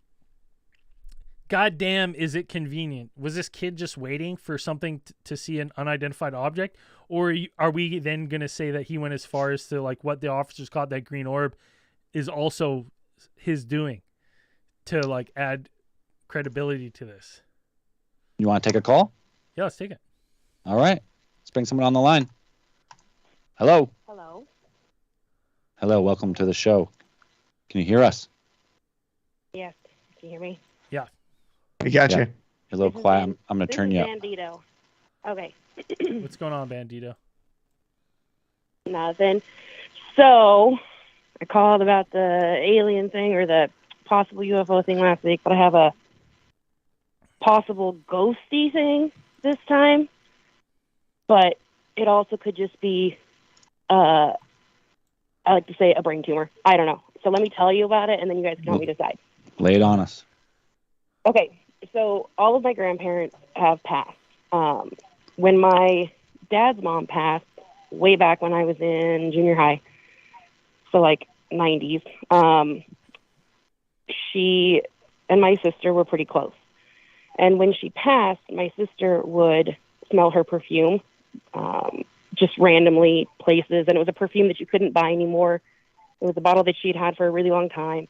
goddamn, is it convenient? Was this kid just waiting for something to see an unidentified object? Or are we then going to say that he went as far as to like what the officers caught, that green orb, is also his doing to like add credibility to this? You want to take a call? Yeah, let's take it. All right. Let's bring someone on the line. Hello. Hello. Hello. Welcome to the show. Can you hear us? Yes. Can you hear me? Yeah. We got you. You're a little quiet. I'm going to turn you up. Bandito. Okay. What's going on, Bandito? Nothing. So, I called about the alien thing or the possible UFO thing last week, but I have a possible ghosty thing this time. But it also could just be, I like to say, a brain tumor. I don't know. So let me tell you about it, and then you guys can help me decide. Lay it on us. Okay, so all of my grandparents have passed. When my dad's mom passed, way back when I was in junior high, so like 90s, she and my sister were pretty close. And when she passed, my sister would smell her perfume just randomly places, and it was a perfume that you couldn't buy anymore. It was a bottle that she'd had for a really long time,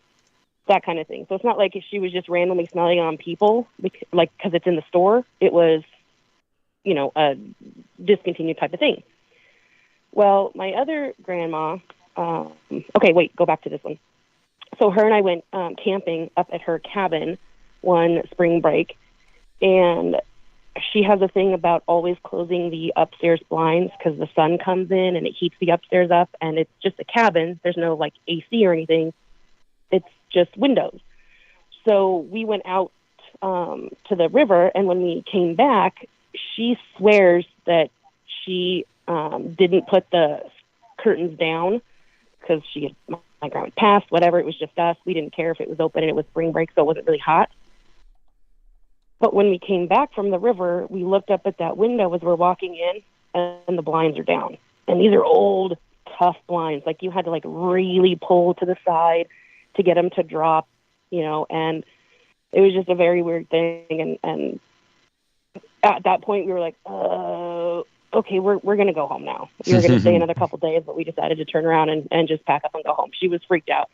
that kind of thing. So it's not like she was just randomly smelling on people, because it's in the store. It was, a discontinued type of thing. Well, my other grandma, okay, wait, go back to this one. So her and I went camping up at her cabin one spring break, and she has a thing about always closing the upstairs blinds because the sun comes in and it heats the upstairs up, and it's just a cabin. There's no like AC or anything. It's just windows. So we went out to the river, and when we came back, she swears that she didn't put the curtains down because my grandma passed, whatever. It was just us. We didn't care if it was open and it was spring break, so it wasn't really hot. But when we came back from the river, we looked up at that window as we're walking in, and the blinds are down. And these are old, tough blinds. Like, you had to, really pull to the side to get them to drop, and it was just a very weird thing. And at that point, we were like, okay, we're going to go home now. We were going to stay another couple days, but we decided to turn around and just pack up and go home. She was freaked out.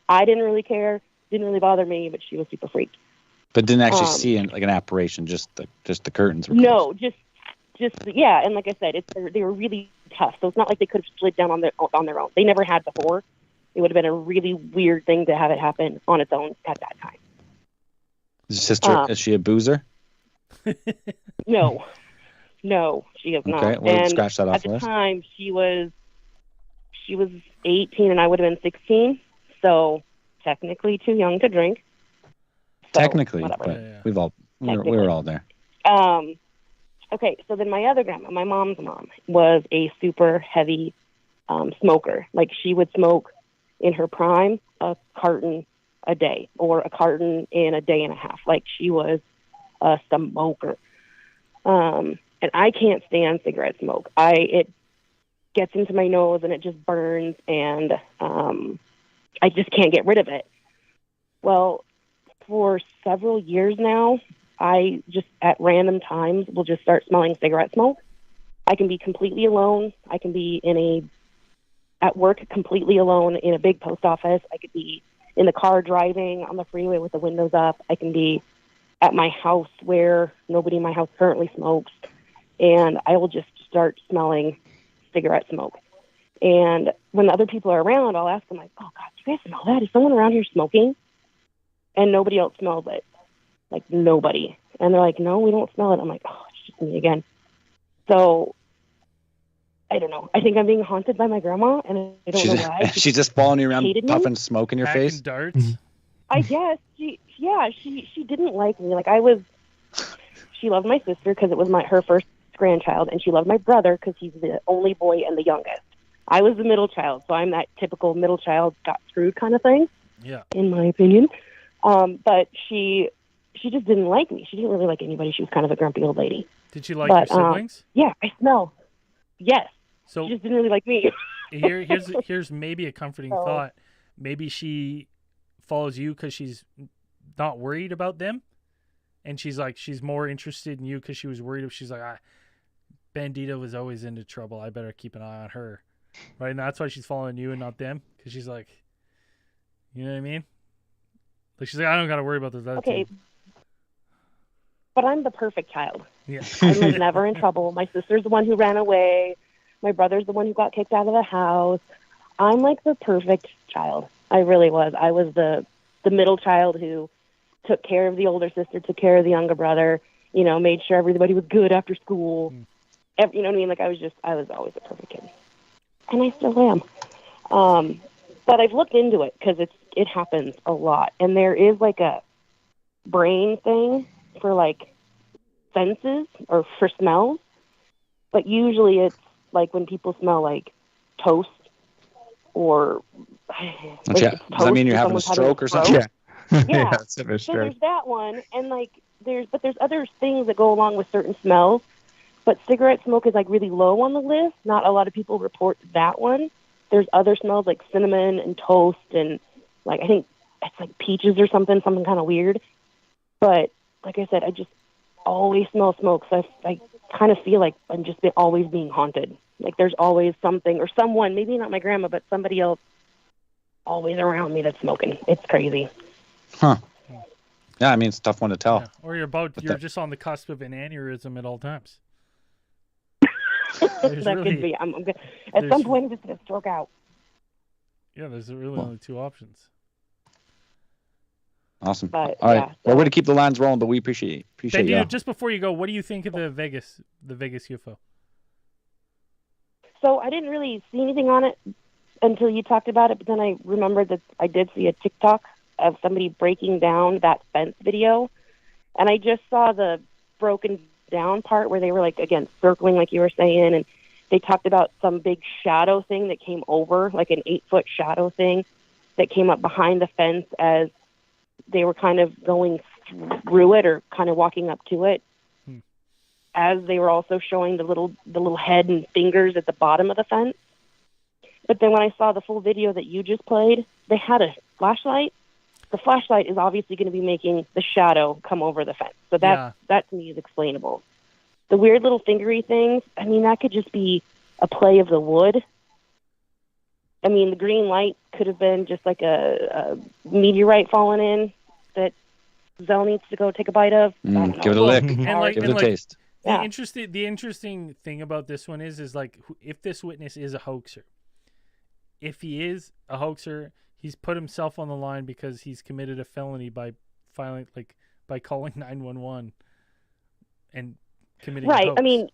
I didn't really care. Didn't really bother me, but she was super freaked. But didn't actually see an apparition, just the curtains were closed. No, just yeah. And like I said, they were really tough, so it's not like they could have slid down on their own. They never had before. It would have been a really weird thing to have it happen on its own at that time. Is your sister, is she a boozer? No, she is not. Okay, we'll scratch that off at the the list. time, she was 18 and I would have been 16, so technically too young to drink. So, Technically, whatever. but we were all there. Okay, so then my other grandma, my mom's mom, was a super heavy smoker. Like, she would smoke in her prime a carton a day or a carton in a day and a half. Like, she was a smoker. And I can't stand cigarette smoke. It gets into my nose and it just burns, and I just can't get rid of it. Well, for several years now, I just at random times will just start smelling cigarette smoke. I can be completely alone. I can be at work completely alone in a big post office. I could be in the car driving on the freeway with the windows up. I can be at my house where nobody in my house currently smokes, and I will just start smelling cigarette smoke. And when the other people are around, I'll ask them, like, oh, God, do you guys smell that? Is someone around here smoking? And nobody else smells it. Like, nobody. And they're like, no, we don't smell it. I'm like, oh, it's just me again. So, I don't know. I think I'm being haunted by my grandma, and I don't know why. She's just following you around, puffing me. smoke in your Packing face. darts. I guess she didn't like me. Like, she loved my sister because it was her first grandchild, and she loved my brother because he's the only boy and the youngest. I was the middle child, so I'm that typical middle child got screwed kind of thing. Yeah. In my opinion. But she just didn't like me. She didn't really like anybody. She was kind of a grumpy old lady. Did she like your siblings? Yeah, I smell. Yes. So she just didn't really like me. here's maybe a comforting thought. Maybe she follows you because she's not worried about them, and she's more interested in you because she was worried. She's like, Bandito was always into trouble. I better keep an eye on her, right? And that's why she's following you and not them, because she's like, you know what I mean? Like, she's like, I don't got to worry about this. Okay. But I'm the perfect child. Yeah. I'm like never in trouble. My sister's the one who ran away. My brother's the one who got kicked out of the house. I'm like the perfect child. I really was. I was the middle child who took care of the older sister, took care of the younger brother, made sure everybody was good after school. You know what I mean? Like, I was always a perfect kid. And I still am. But I've looked into it because it happens a lot. And there is like a brain thing for like senses or for smells. But usually it's like when people smell like toast or does that mean you're having a stroke or something? Yeah. So there's that one, and like there's other things that go along with certain smells. But cigarette smoke is like really low on the list. Not a lot of people report that one. There's other smells like cinnamon and toast, and like I think it's like peaches or something kind of weird. But like I said, I just always smell smoke, so I kind of feel like I'm just always being haunted. Like there's always something or someone, maybe not my grandma, but somebody else always around me that's smoking. It's crazy. Huh. Yeah, I mean, it's a tough one to tell. Yeah. Or you're just on the cusp of an aneurysm at all times. That could be. At some point, I'm just going to stroke out. Yeah, there's really only two options. Awesome. But, all right. Well, we're going to keep the lines rolling, but we appreciate you. Just before you go, what do you think of the Vegas UFO? So I didn't really see anything on it until you talked about it, but then I remembered that I did see a TikTok of somebody breaking down that fence video, and I just saw the broken down part where they were like, again, circling like you were saying, and they talked about some big shadow thing that came over, like an 8-foot shadow thing that came up behind the fence as they were kind of going through it or kind of walking up to it, as they were also showing the little head and fingers at the bottom of the fence. But then when I saw the full video that you just played, they had a flashlight. The flashlight is obviously going to be making the shadow come over the fence. So that to me is explainable. The weird little fingery things, I mean, that could just be a play of the wood. I mean, the green light could have been just like a meteorite falling in that Zell needs to go take a bite of. Give it a lick. And give it a taste. The interesting thing about this one is like, if this witness is a hoaxer, if he is a hoaxer, he's put himself on the line because he's committed a felony by calling 911 and committing a hoax. I mean,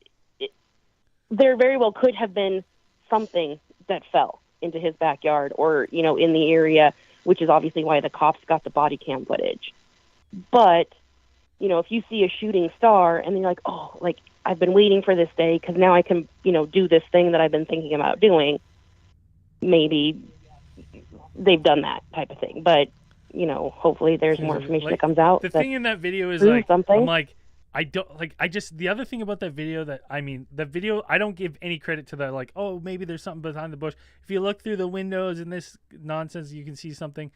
there very well could have been something that fell into his backyard or, in the area, which is obviously why the cops got the body cam footage. But, if you see a shooting star and you're like, oh, like, I've been waiting for this day because now I can, do this thing that I've been thinking about doing, maybe they've done that type of thing. But, hopefully there's more information that comes out. The thing in that video is like, something. I'm like, the other thing about that video the video, I don't give any credit to that. Like, oh, maybe there's something behind the bush. If you look through the windows and this nonsense, you can see something.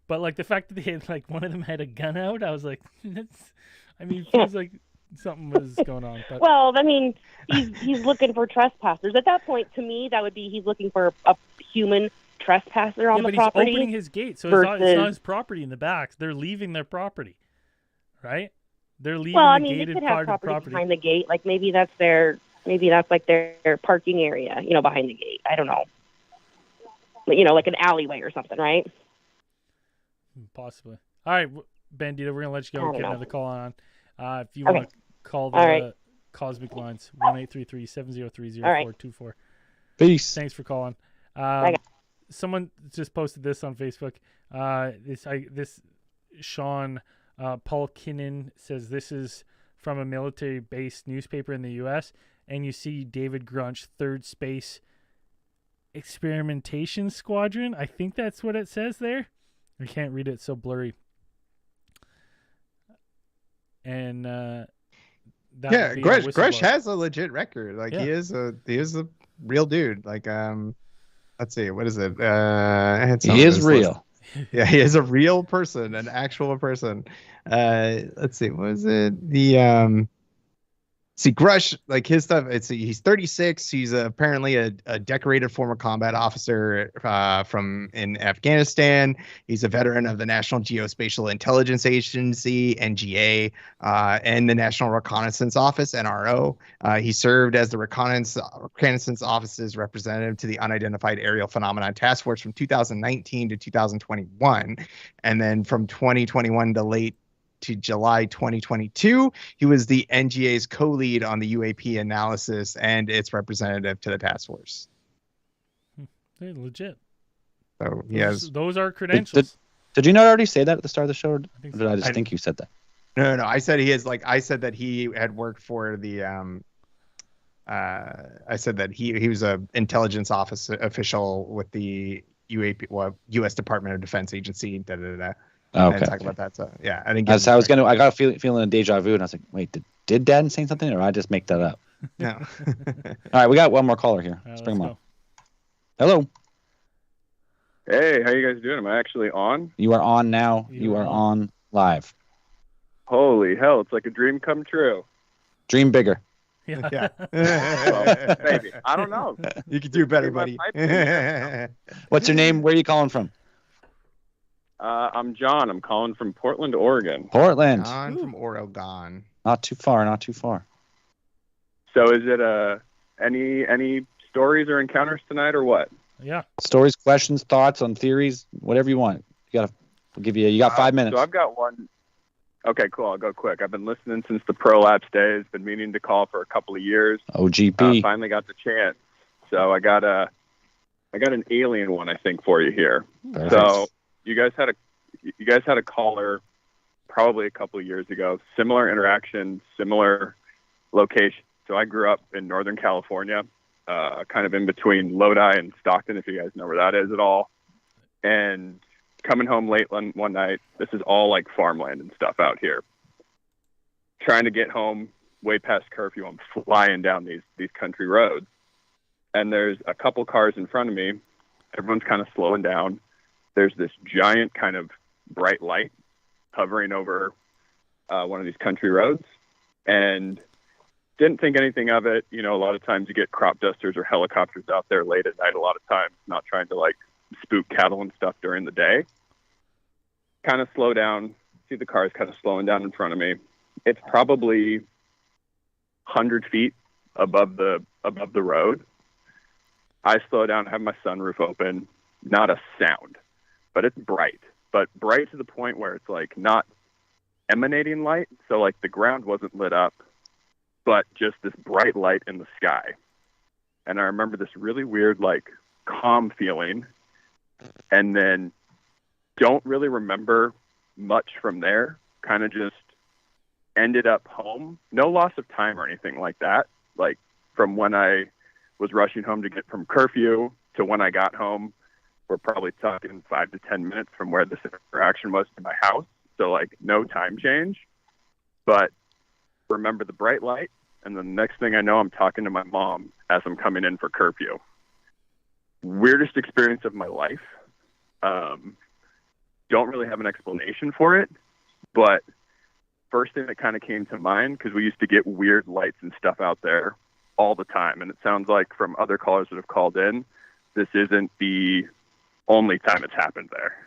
But like the fact that they had one of them had a gun out, I was like, it feels like something was going on. But... Well, I mean, he's looking for trespassers. At that point, to me, that would be he's looking for a human trespasser on Yeah, the but he's property. opening his gate, so versus, it's not his property in the back. They're leaving their property, right? They're leaving well, I the mean, they gated could have part of the property property. behind the gate. Like maybe that's like their parking area, behind the gate. I don't know. But, like an alleyway or something, right? Possibly. All right, Bandito, we're gonna let you go. I don't Get know. another call on. If you Okay. want to call the All right. Cosmic lines, 1-833-703-0424. Peace. Thanks for calling. Bye, guys. Someone just posted this on Facebook. This Sean Paul Kinnan says this is from a military-based newspaper in the U.S. And you see David Grunch, 3rd Space Experimentation Squadron. I think that's what it says there. I can't read it, it's so blurry. And Grush has a legit record. Like Yeah. he is a real dude. Like let's see, what is it? I had some He of is this real. list. Yeah, he is a real person, an actual person. Let's see, what was it? See, Grush, like his stuff, he's 36. He's apparently a decorated former combat officer from in Afghanistan. He's a veteran of the National Geospatial Intelligence Agency, NGA, and the National Reconnaissance Office, NRO. He served as the Reconnaissance Office's representative to the Unidentified Aerial Phenomenon Task Force from 2019 to 2021. And then from 2021 to July 2022, he was the NGA's co-lead on the UAP analysis and its representative to the task force. They're legit. So he has. Those are credentials. Did you not already say that at the start of the show? Or think did I just so. think you said that? No. I said he is like. I said that he had worked for the. I said that he was a intelligence official with the UAP, U.S. Department of Defense Agency. Oh, And okay. talk about that. So yeah, I didn't. I got a feeling of deja vu, and I was like, wait, did Dad say something, or I just make that up? No. All right, we got one more caller here. Let's bring him on. Hello. Hey, how you guys doing? Am I actually on? You are on now. You are on live. Holy hell, it's like a dream come true. Dream bigger. Yeah. Well, maybe. I don't know. You could do better, My buddy. pipe What's your name? Where are you calling from? I'm John. I'm calling from Portland, Oregon. Portland. John from Oregon. Not too far. Not too far. So is it any stories or encounters tonight or what? Yeah. Stories, questions, thoughts on theories, whatever you want. We'll give you. You got 5 minutes. So I've got one. Okay, cool. I'll go quick. I've been listening since the prolapse days. Been meaning to call for a couple of years. OGP. Finally got the chance. So I got an alien one, I think, for you here. Perfect. So you guys had a caller probably a couple of years ago. Similar interaction, similar location. So I grew up in Northern California, kind of in between Lodi and Stockton, if you guys know where that is at all. And coming home late one night, this is all like farmland and stuff out here. Trying to get home way past curfew. I'm flying down these country roads. And there's a couple cars in front of me. Everyone's kind of slowing down. There's this giant kind of bright light hovering over one of these country roads, and didn't think anything of it. A lot of times you get crop dusters or helicopters out there late at night, a lot of times, not trying to like spook cattle and stuff during the day. Kind of slow down, see the cars kind of slowing down in front of me. It's probably 100 feet above the road. I slow down, have my sunroof open, not a sound. But it's bright to the point where it's like not emanating light. So like the ground wasn't lit up, but just this bright light in the sky. And I remember this really weird, like calm feeling. And then don't really remember much from there. Kind of just ended up home. No loss of time or anything like that. Like from when I was rushing home to get from curfew to when I got home, we're probably talking 5 to 10 minutes from where this interaction was to my house. So like no time change, but remember the bright light. And then the next thing I know, I'm talking to my mom as I'm coming in for curfew. Weirdest experience of my life. Don't really have an explanation for it, but first thing that kind of came to mind, because we used to get weird lights and stuff out there all the time. And it sounds like from other callers that have called in, this isn't the only time it's happened there.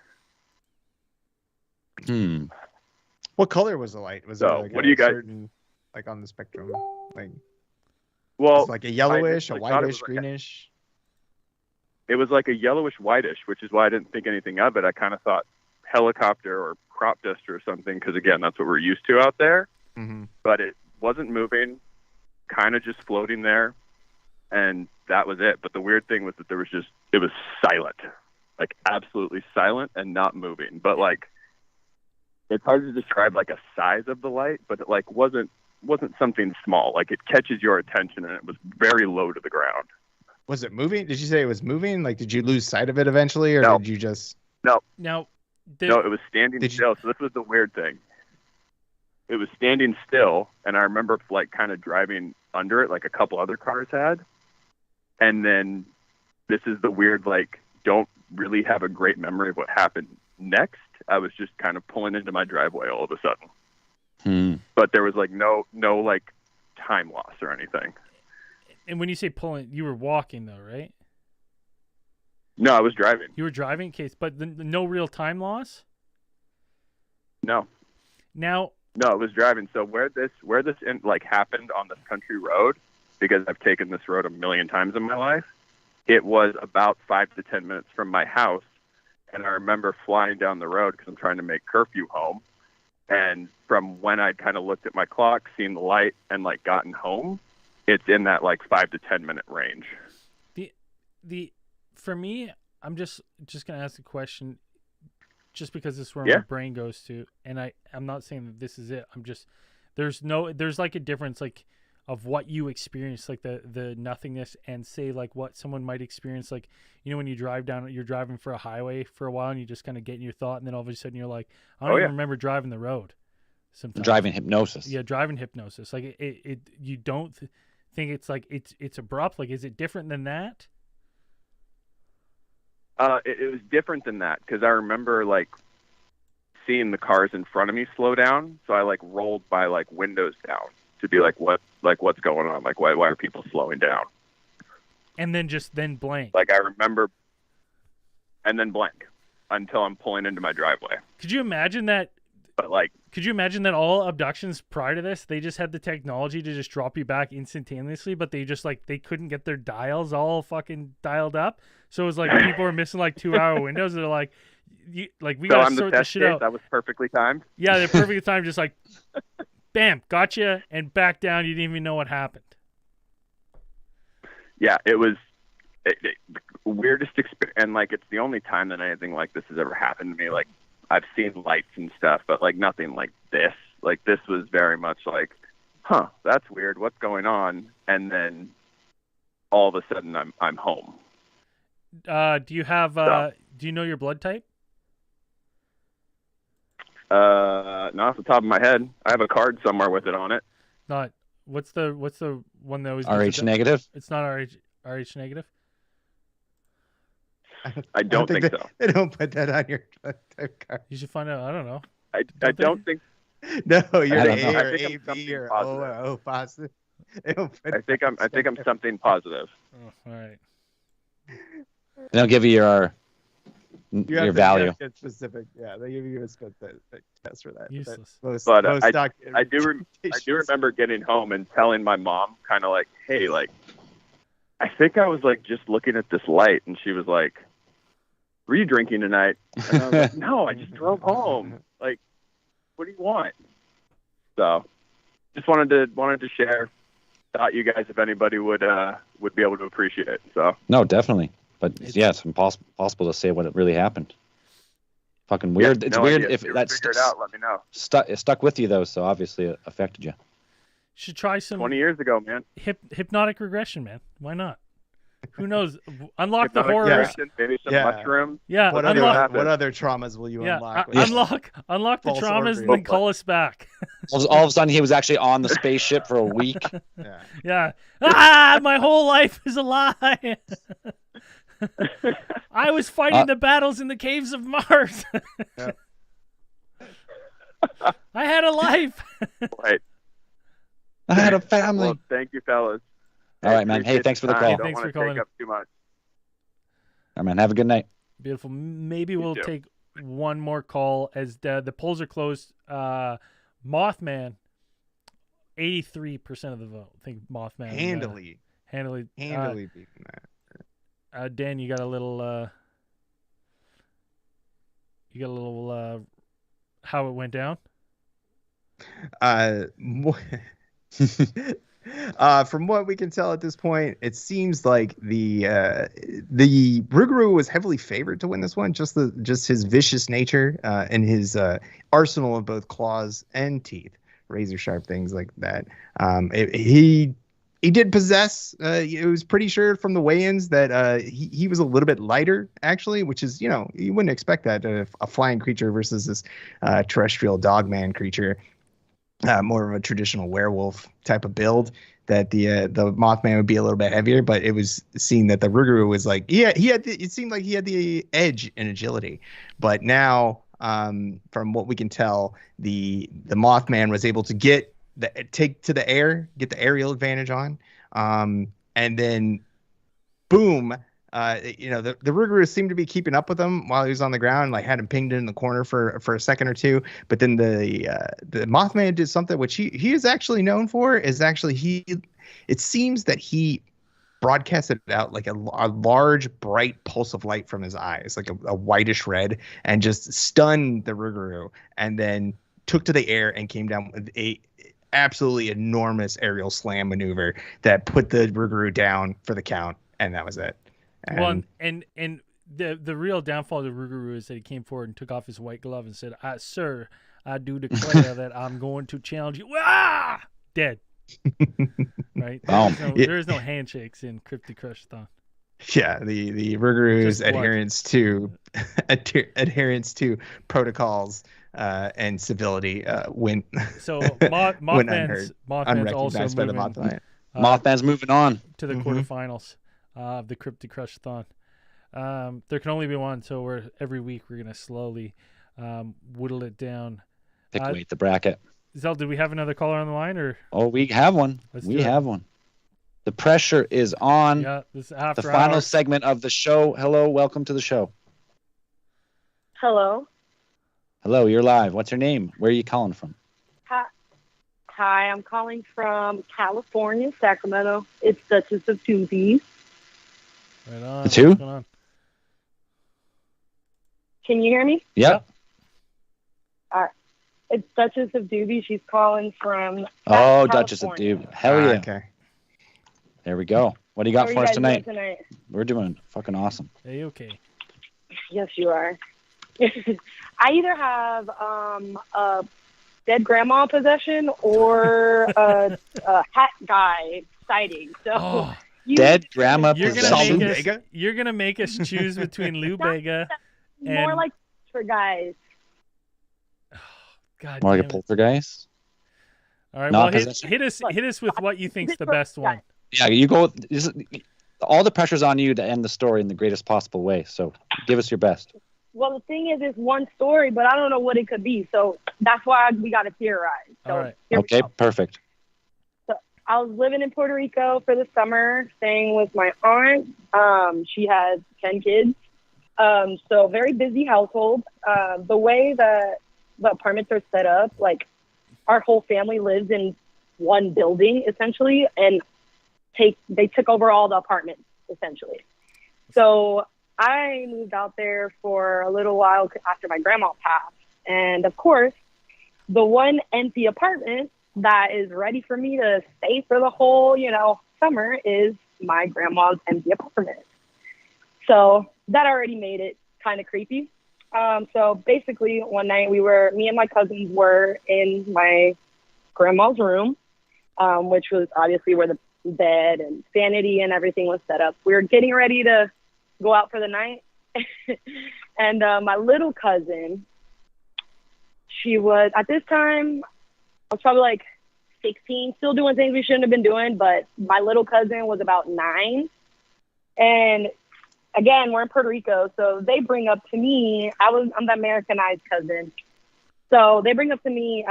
What color was the light? Was it So, like what do you guys? certain, like on the spectrum? Like, Well, was it like a yellowish, a initially thought it whitish, was greenish? It was like a yellowish whitish, which is why I didn't think anything of it. I kind of thought helicopter or crop duster or something, because again, that's what we're used to out there. Mm-hmm. But it wasn't moving, kind of just floating there, and that was it. But the weird thing was that it was silent, like absolutely silent and not moving. But like, it's hard to describe like a size of the light, but it like wasn't something small. Like it catches your attention, and it was very low to the ground. Was it moving? Did you say it was moving? Like, did you lose sight of it eventually, or No. did you just? Now, No, it was standing still. So this was the weird thing. It was standing still, and I remember like kind of driving under it, like a couple other cars had. And then this is the weird, like, don't really have a great memory of what happened next. I was just kind of pulling into my driveway all of a sudden. But there was like no like time loss or anything. And when you say pulling, you were walking though, right? No, I was driving. You were driving, in case, but no real time loss. No. Now. No, it was driving. So where this like happened on this country road, because I've taken this road a million times in my life, it was about 5 to 10 minutes from my house. And I remember flying down the road because I'm trying to make curfew home. And from when I'd kind of looked at my clock, seen the light, and like gotten home, it's in that like 5 to 10 minute range. For me, I'm just gonna ask a question, just because this is where my brain goes to, and I'm not saying that this is it. I'm just there's like a difference like of what you experience, like the nothingness, and say like what someone might experience, like, you know, when you're driving for a highway for a while and you just kind of get in your thought, and then all of a sudden you're like, I don't even remember driving the road. Sometimes driving hypnosis. Yeah, driving hypnosis. Like it you don't think it's like it's abrupt. Like, is it different than that? It was different than that, because I remember like seeing the cars in front of me slow down, so I like rolled my like windows down to be like, what's going on? Like, why are people slowing down? And then blank. Like I remember, and then blank until I'm pulling into my driveway. Could you imagine that? But like, could you imagine that all abductions prior to this, they just had the technology to just drop you back instantaneously, but they just like they couldn't get their dials all fucking dialed up, so it was like people were missing like 2-hour windows. They're like, we gotta sort this shit out. That was perfectly timed. Yeah, they're perfectly timed. Just like, bam, gotcha, and back down. You didn't even know what happened. Yeah, it was weirdest experience, and like it's the only time that anything like this has ever happened to me. Like, I've seen lights and stuff, but like nothing like this. Like, this was very much like, huh, that's weird. What's going on? And then all of a sudden I'm home. Do you have do you know your blood type? Not off the top of my head. I have a card somewhere with it on it. Not what's the one that was RH negative? It's not RH negative. I don't think so. They don't put that on your blood type card. You should find out. I don't know. I don't think. No, you're I an don't know. A or I think I'm AB something or positive. O or O positive. They don't put I think I'm something positive. Oh, all right. They'll give you your value. You have to get specific. Yeah, they give you a specific test for that. Useless. But I do remember getting home and telling my mom, kind of like, hey, like, I think I was like just looking at this light, and she was like, were you drinking tonight? And I was like, no, I just drove home. Like, what do you want? So just wanted to share. Thought you guys, if anybody would be able to appreciate it. So No, definitely. But yeah, it's impossible to say what it really happened. Fucking weird. Yeah, it's no weird idea. if you that's figure it out. Let me know. It stuck with you though, so obviously it affected you. Should try some 20 years ago, man. hypnotic regression, man. Why not? Who knows? Unlock the horrors. Regression, maybe some Yeah. mushrooms. Yeah. What other traumas will you unlock? Unlock the False traumas order. and then call us back. All of a sudden, he was actually on the spaceship for a week. Yeah. Yeah. My whole life is a lie. I was fighting the battles in the caves of Mars. Yeah. I had a life. Right. I had a family. Well, thank you, fellas. All right, man. Hey, thanks for the call. I don't Thanks want for to calling. take up too much. All right, man. Have a good night. Beautiful. Maybe we'll do. take one more call as the polls are closed. Mothman, 83% of the vote. I think Mothman Handily beating that. Dan, you got a little how it went down? From what we can tell at this point, it seems like the Rougarou was heavily favored to win this one. Just his vicious nature and his arsenal of both claws and teeth, razor sharp things like that. He did possess. It was pretty sure from the weigh-ins that he was a little bit lighter, actually, which is, you wouldn't expect that a flying creature versus this terrestrial dogman creature. More of a traditional werewolf type of build, that the Mothman would be a little bit heavier, but it was seen that the Rougarou was like, it seemed like he had the edge in agility. But now, from what we can tell, the Mothman was able to get the aerial advantage on, and then boom. The Rougarou seemed to be keeping up with him while he was on the ground, like had him pinged in the corner for a second or two. But then the Mothman did something which he is actually known for. It seems that he broadcasted out like a large, bright pulse of light from his eyes, like a whitish red, and just stunned the Rougarou, and then took to the air and came down with a absolutely enormous aerial slam maneuver that put the Rougarou down for the count, and that was it. And the real downfall of the Rougarou is that he came forward and took off his white glove and said, "Sir, I do declare that I'm going to challenge you." Ah! Dead. Right? There's no handshakes in Cryptic Crush-a-thon. Yeah, the Rougarou's adherence to protocols and civility went Mothman's unrecognized by the Mothman. Mothman's moving on to the quarterfinals of the Cryptic Crush-a-thon. There can only be one, so every week we're gonna slowly whittle it down. Pick weight the bracket. Zell, did we have another caller on the line, or? Oh, we have one. We have one. The pressure is on. Yeah, this after the final hours. segment of the show. Hello, welcome to the show. Hello. Hello, you're live. What's your name? Where are you calling from? Hi, I'm calling from California, Sacramento. It's Duchess of Tuesdays. Right on. It's who? What's going on? Can you hear me? Yep. All right. It's Duchess of Doobie. She's calling from Oh, California. Duchess of Doobie. Hell yeah. Okay. There we go. What do you got How for are us you guys tonight? doing tonight? We're doing fucking awesome. Hey, okay. Yes, you are. I either have a dead grandma possession or a hat guy sighting. So dead grandma you're possession. You're gonna make us choose between Lou Bega and more like for guys. God, More like a damn it. poltergeist. All right, Not well, possession. hit us with what you think's the best one. Yeah, you go. All the pressure's on you to end the story in the greatest possible way. So give us your best. Well, the thing is, it's one story, but I don't know what it could be. So that's why we got to theorize. So All right. Okay, perfect. So I was living in Puerto Rico for the summer, staying with my aunt. She has 10 kids. So very busy household. The way that the apartments are set up, like our whole family lives in one building essentially, and they took over all the apartments essentially. So I moved out there for a little while after my grandma passed. And of course, the one empty apartment that is ready for me to stay for the whole, summer is my grandma's empty apartment. So that already made it kind of creepy. So basically one night me and my cousins were in my grandma's room, which was obviously where the bed and vanity and everything was set up. We were getting ready to go out for the night. And my little cousin, she was, at this time, I was probably like 16, still doing things we shouldn't have been doing, but my little cousin was about 9. And again, we're in Puerto Rico, so they bring up to me, I'm the Americanized cousin. So they bring up to me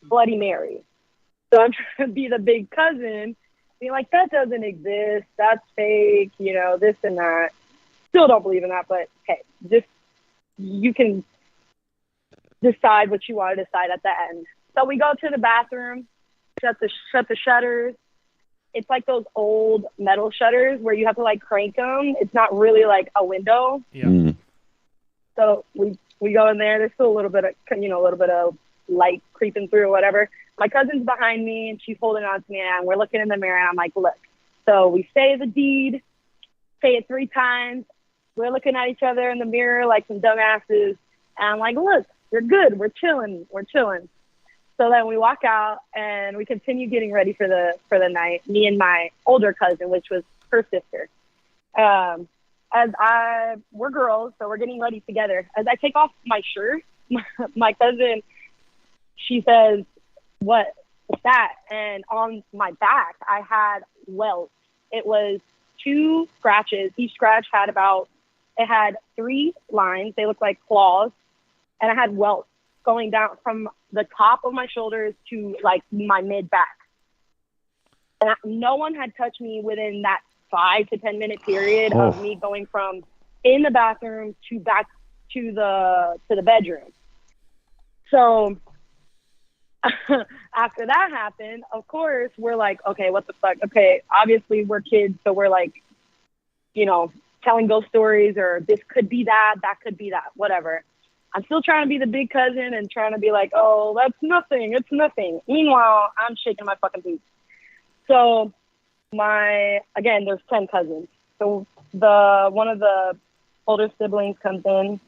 Bloody Mary. So I'm trying to be the big cousin, being like, that doesn't exist, that's fake, this and that. Still don't believe in that, but hey, just you can decide what you want to decide at the end. So we go to the bathroom, shut the shutters. It's like those old metal shutters where you have to like crank them. It's not really like a window. Yeah. So we go in there. There's still a little bit of light creeping through or whatever. My cousin's behind me and she's holding on to me and we're looking in the mirror and I'm like, look. So we say the deed, say it 3 times. We're looking at each other in the mirror like some dumbasses. And I'm like, look, we're good. We're chilling. So then we walk out and we continue getting ready for the night. Me and my older cousin, which was her sister. We're girls, so we're getting ready together. As I take off my shirt, my cousin, she says, what's that? And on my back, I had welts. It was 2 scratches. Each scratch had it had 3 lines. They looked like claws. And I had welts going down from the top of my shoulders to like my mid back. And no one had touched me within that 5 to 10 minute period of me going from in the bathroom to back to the bedroom. So after that happened, of course, we're like, okay, what the fuck? Okay, obviously we're kids, so we're like, telling ghost stories, or this could be that could be that, whatever. I'm still trying to be the big cousin and trying to be like, oh, that's nothing. It's nothing. Meanwhile, I'm shaking my fucking boots. So there's 10 cousins. So one of the older siblings comes in.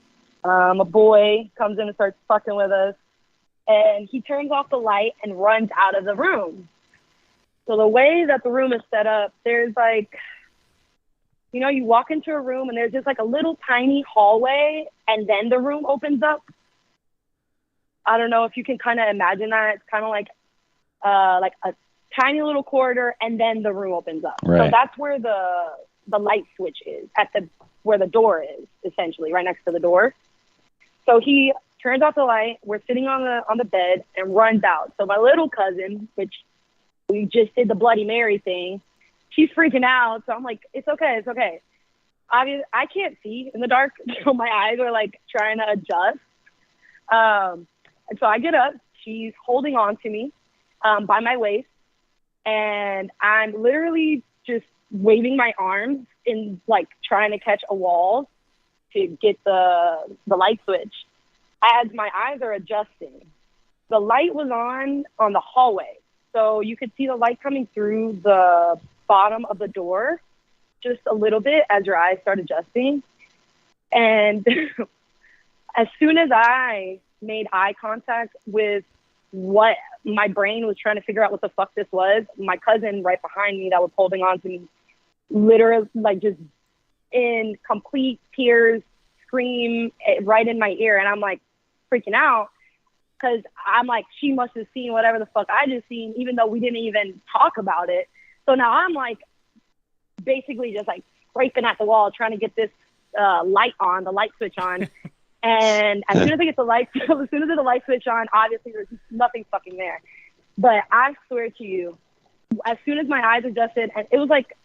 A boy comes in and starts fucking with us. And he turns off the light and runs out of the room. So the way that the room is set up, there's like, you walk into a room and there's just like a little tiny hallway and then the room opens up. I don't know if you can kind of imagine that. It's kind of like a tiny little corridor and then the room opens up. Right. So that's where the light switch is, where the door is, essentially, right next to the door. So he turns off the light. We're sitting on the bed and runs out. So my little cousin, which we just did the Bloody Mary thing, she's freaking out. So I'm like, it's okay. Obviously, I can't see in the dark, so my eyes are like trying to adjust. And so I get up. She's holding on to me by my waist, and I'm literally just waving my arms in like trying to catch a wall to get the light switch. As my eyes are adjusting, the light was on the hallway, so you could see the light coming through the bottom of the door just a little bit as your eyes start adjusting. And as soon as I made eye contact with what my brain was trying to figure out what the fuck this was, my cousin right behind me that was holding on to me, literally like just in complete tears, scream right in my ear. And I'm like freaking out because I'm like, she must have seen whatever the fuck I just seen, even though we didn't even talk about it. So now I'm like basically just like scraping at the wall trying to get this the light switch on. And as soon as I get the light switch on, obviously there's nothing fucking there. But I swear to you, as soon as my eyes adjusted, and it was like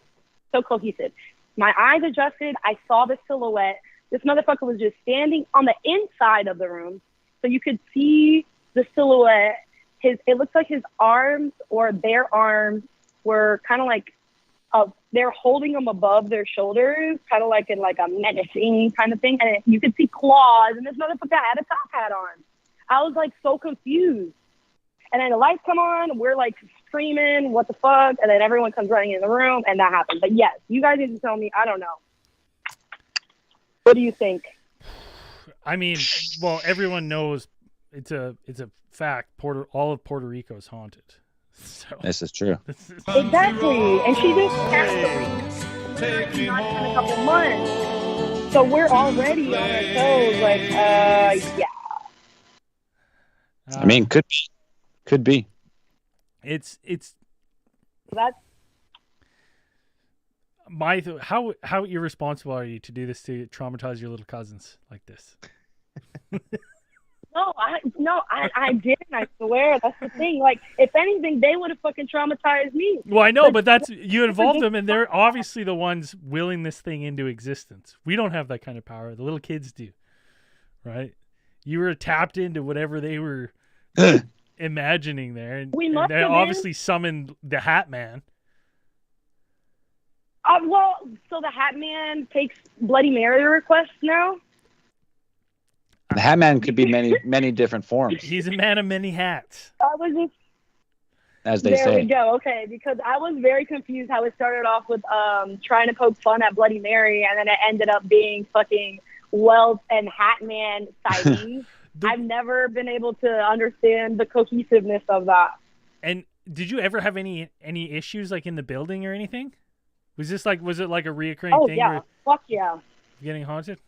so cohesive, my eyes adjusted, I saw the silhouette. This motherfucker was just standing on the inside of the room, so you could see the silhouette. It looks like his arms or their arms were kind of like they're holding them above their shoulders, kind of like in like a menacing kind of thing. And you could see claws, and this motherfucker had a top hat on. I was like so confused. And then the lights come on, we're like screaming, what the fuck? And then everyone comes running in the room, and that happened. But yes, you guys need to tell me. I don't know. What do you think? I mean, well, everyone knows it's a fact. All of Puerto Rico is haunted. So this is true. Exactly. And she just passed away in a couple months. So we're already on our toes. Like, yeah. I mean, could be. It's that's how irresponsible are you to do this, to traumatize your little cousins like this? I didn't. I swear. That's the thing. Like, if anything, they would have fucking traumatized me. Well, I know, but that's you involve them, and they're obviously the ones willing this thing into existence. We don't have that kind of power. The little kids do, right? You were tapped into whatever they were imagining there, and they obviously summoned the Hat Man. Well, so the Hat Man takes Bloody Mary requests now? The Hat Man could be many different forms. He's a man of many hats. I was just... As they there say. we go. Okay, because I was very confused how it started off with trying to poke fun at Bloody Mary, and then it ended up being fucking Wealth and Hat Man sightings. I've never been able to understand the cohesiveness of that. And did you ever have any issues like in the building or anything? Was it like a reoccurring thing? Oh yeah, fuck yeah. Getting haunted?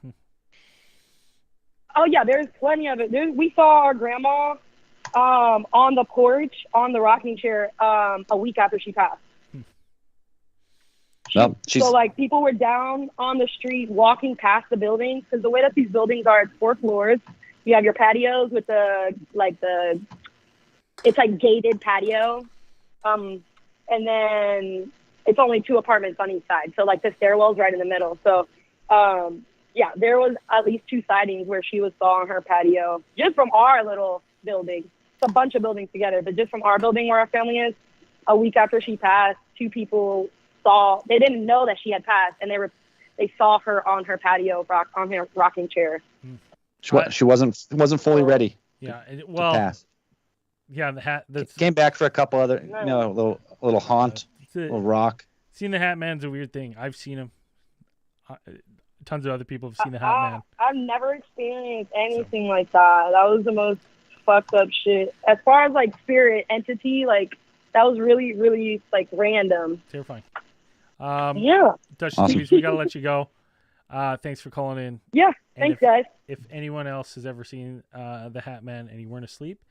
Oh yeah, there's plenty of it. We saw our grandma on the porch on the rocking chair a week after she passed. Well, so like people were down on the street walking past the buildings, because the way that these buildings are, it's 4 floors. You have your patios with it's like gated patio, and then it's only 2 apartments on each side. So like the stairwell's right in the middle. So yeah, there was at least 2 sightings where she was saw on her patio, just from our little building. It's a bunch of buildings together, but just from our building where our family is, a week after she passed, 2 people saw, they didn't know that she had passed, and they saw her on her patio, on her rocking chair. She wasn't fully ready. Yeah, to pass. Yeah, the hat. Came back for a couple other, little haunt, little rock. Seeing the Hat Man's a weird thing. I've seen him. Tons of other people have seen the Hat Man. I've never experienced anything like that. That was the most fucked up shit. As far as like spirit entity, like that was really, really like random. Terrifying. Yeah. Dutch News, we gotta let you go. Thanks for calling in. Yeah, thanks guys. If anyone else has ever seen the Hat Man and you weren't asleep,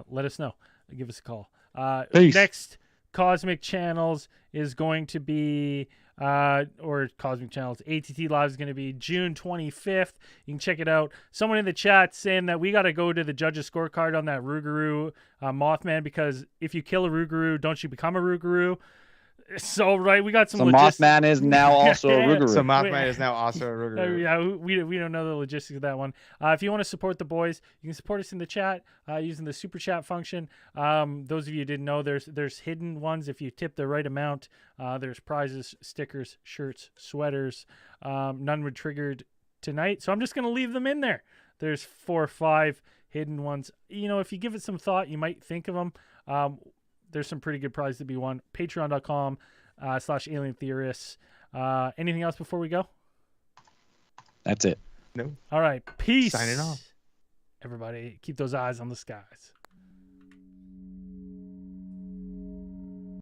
let us know. Give us a call. Next Cosmic Channels is going to be or Cosmic Channels ATT Live is going to be June 25th. You can check it out. Someone in the chat saying that we got to go to the judges scorecard on that Rougarou Mothman, because if you kill a Rougarou, don't you become a Rougarou? So right, we got some. So Mothman is now also a Rougarou. So Mothman is now also a Rougarou. Yeah, we don't know the logistics of that one. If you want to support the boys, you can support us in the chat using the super chat function. Those of you who didn't know, there's hidden ones. If you tip the right amount, there's prizes, stickers, shirts, sweaters. None were triggered tonight, so I'm just gonna leave them in there. There's 4 or 5 hidden ones. You know, if you give it some thought, you might think of them. There's some pretty good prizes to be won. Patreon.com/Alien Theorists. Anything else before we go? That's it. No. All right. Peace. Signing off. Everybody, keep those eyes on the skies.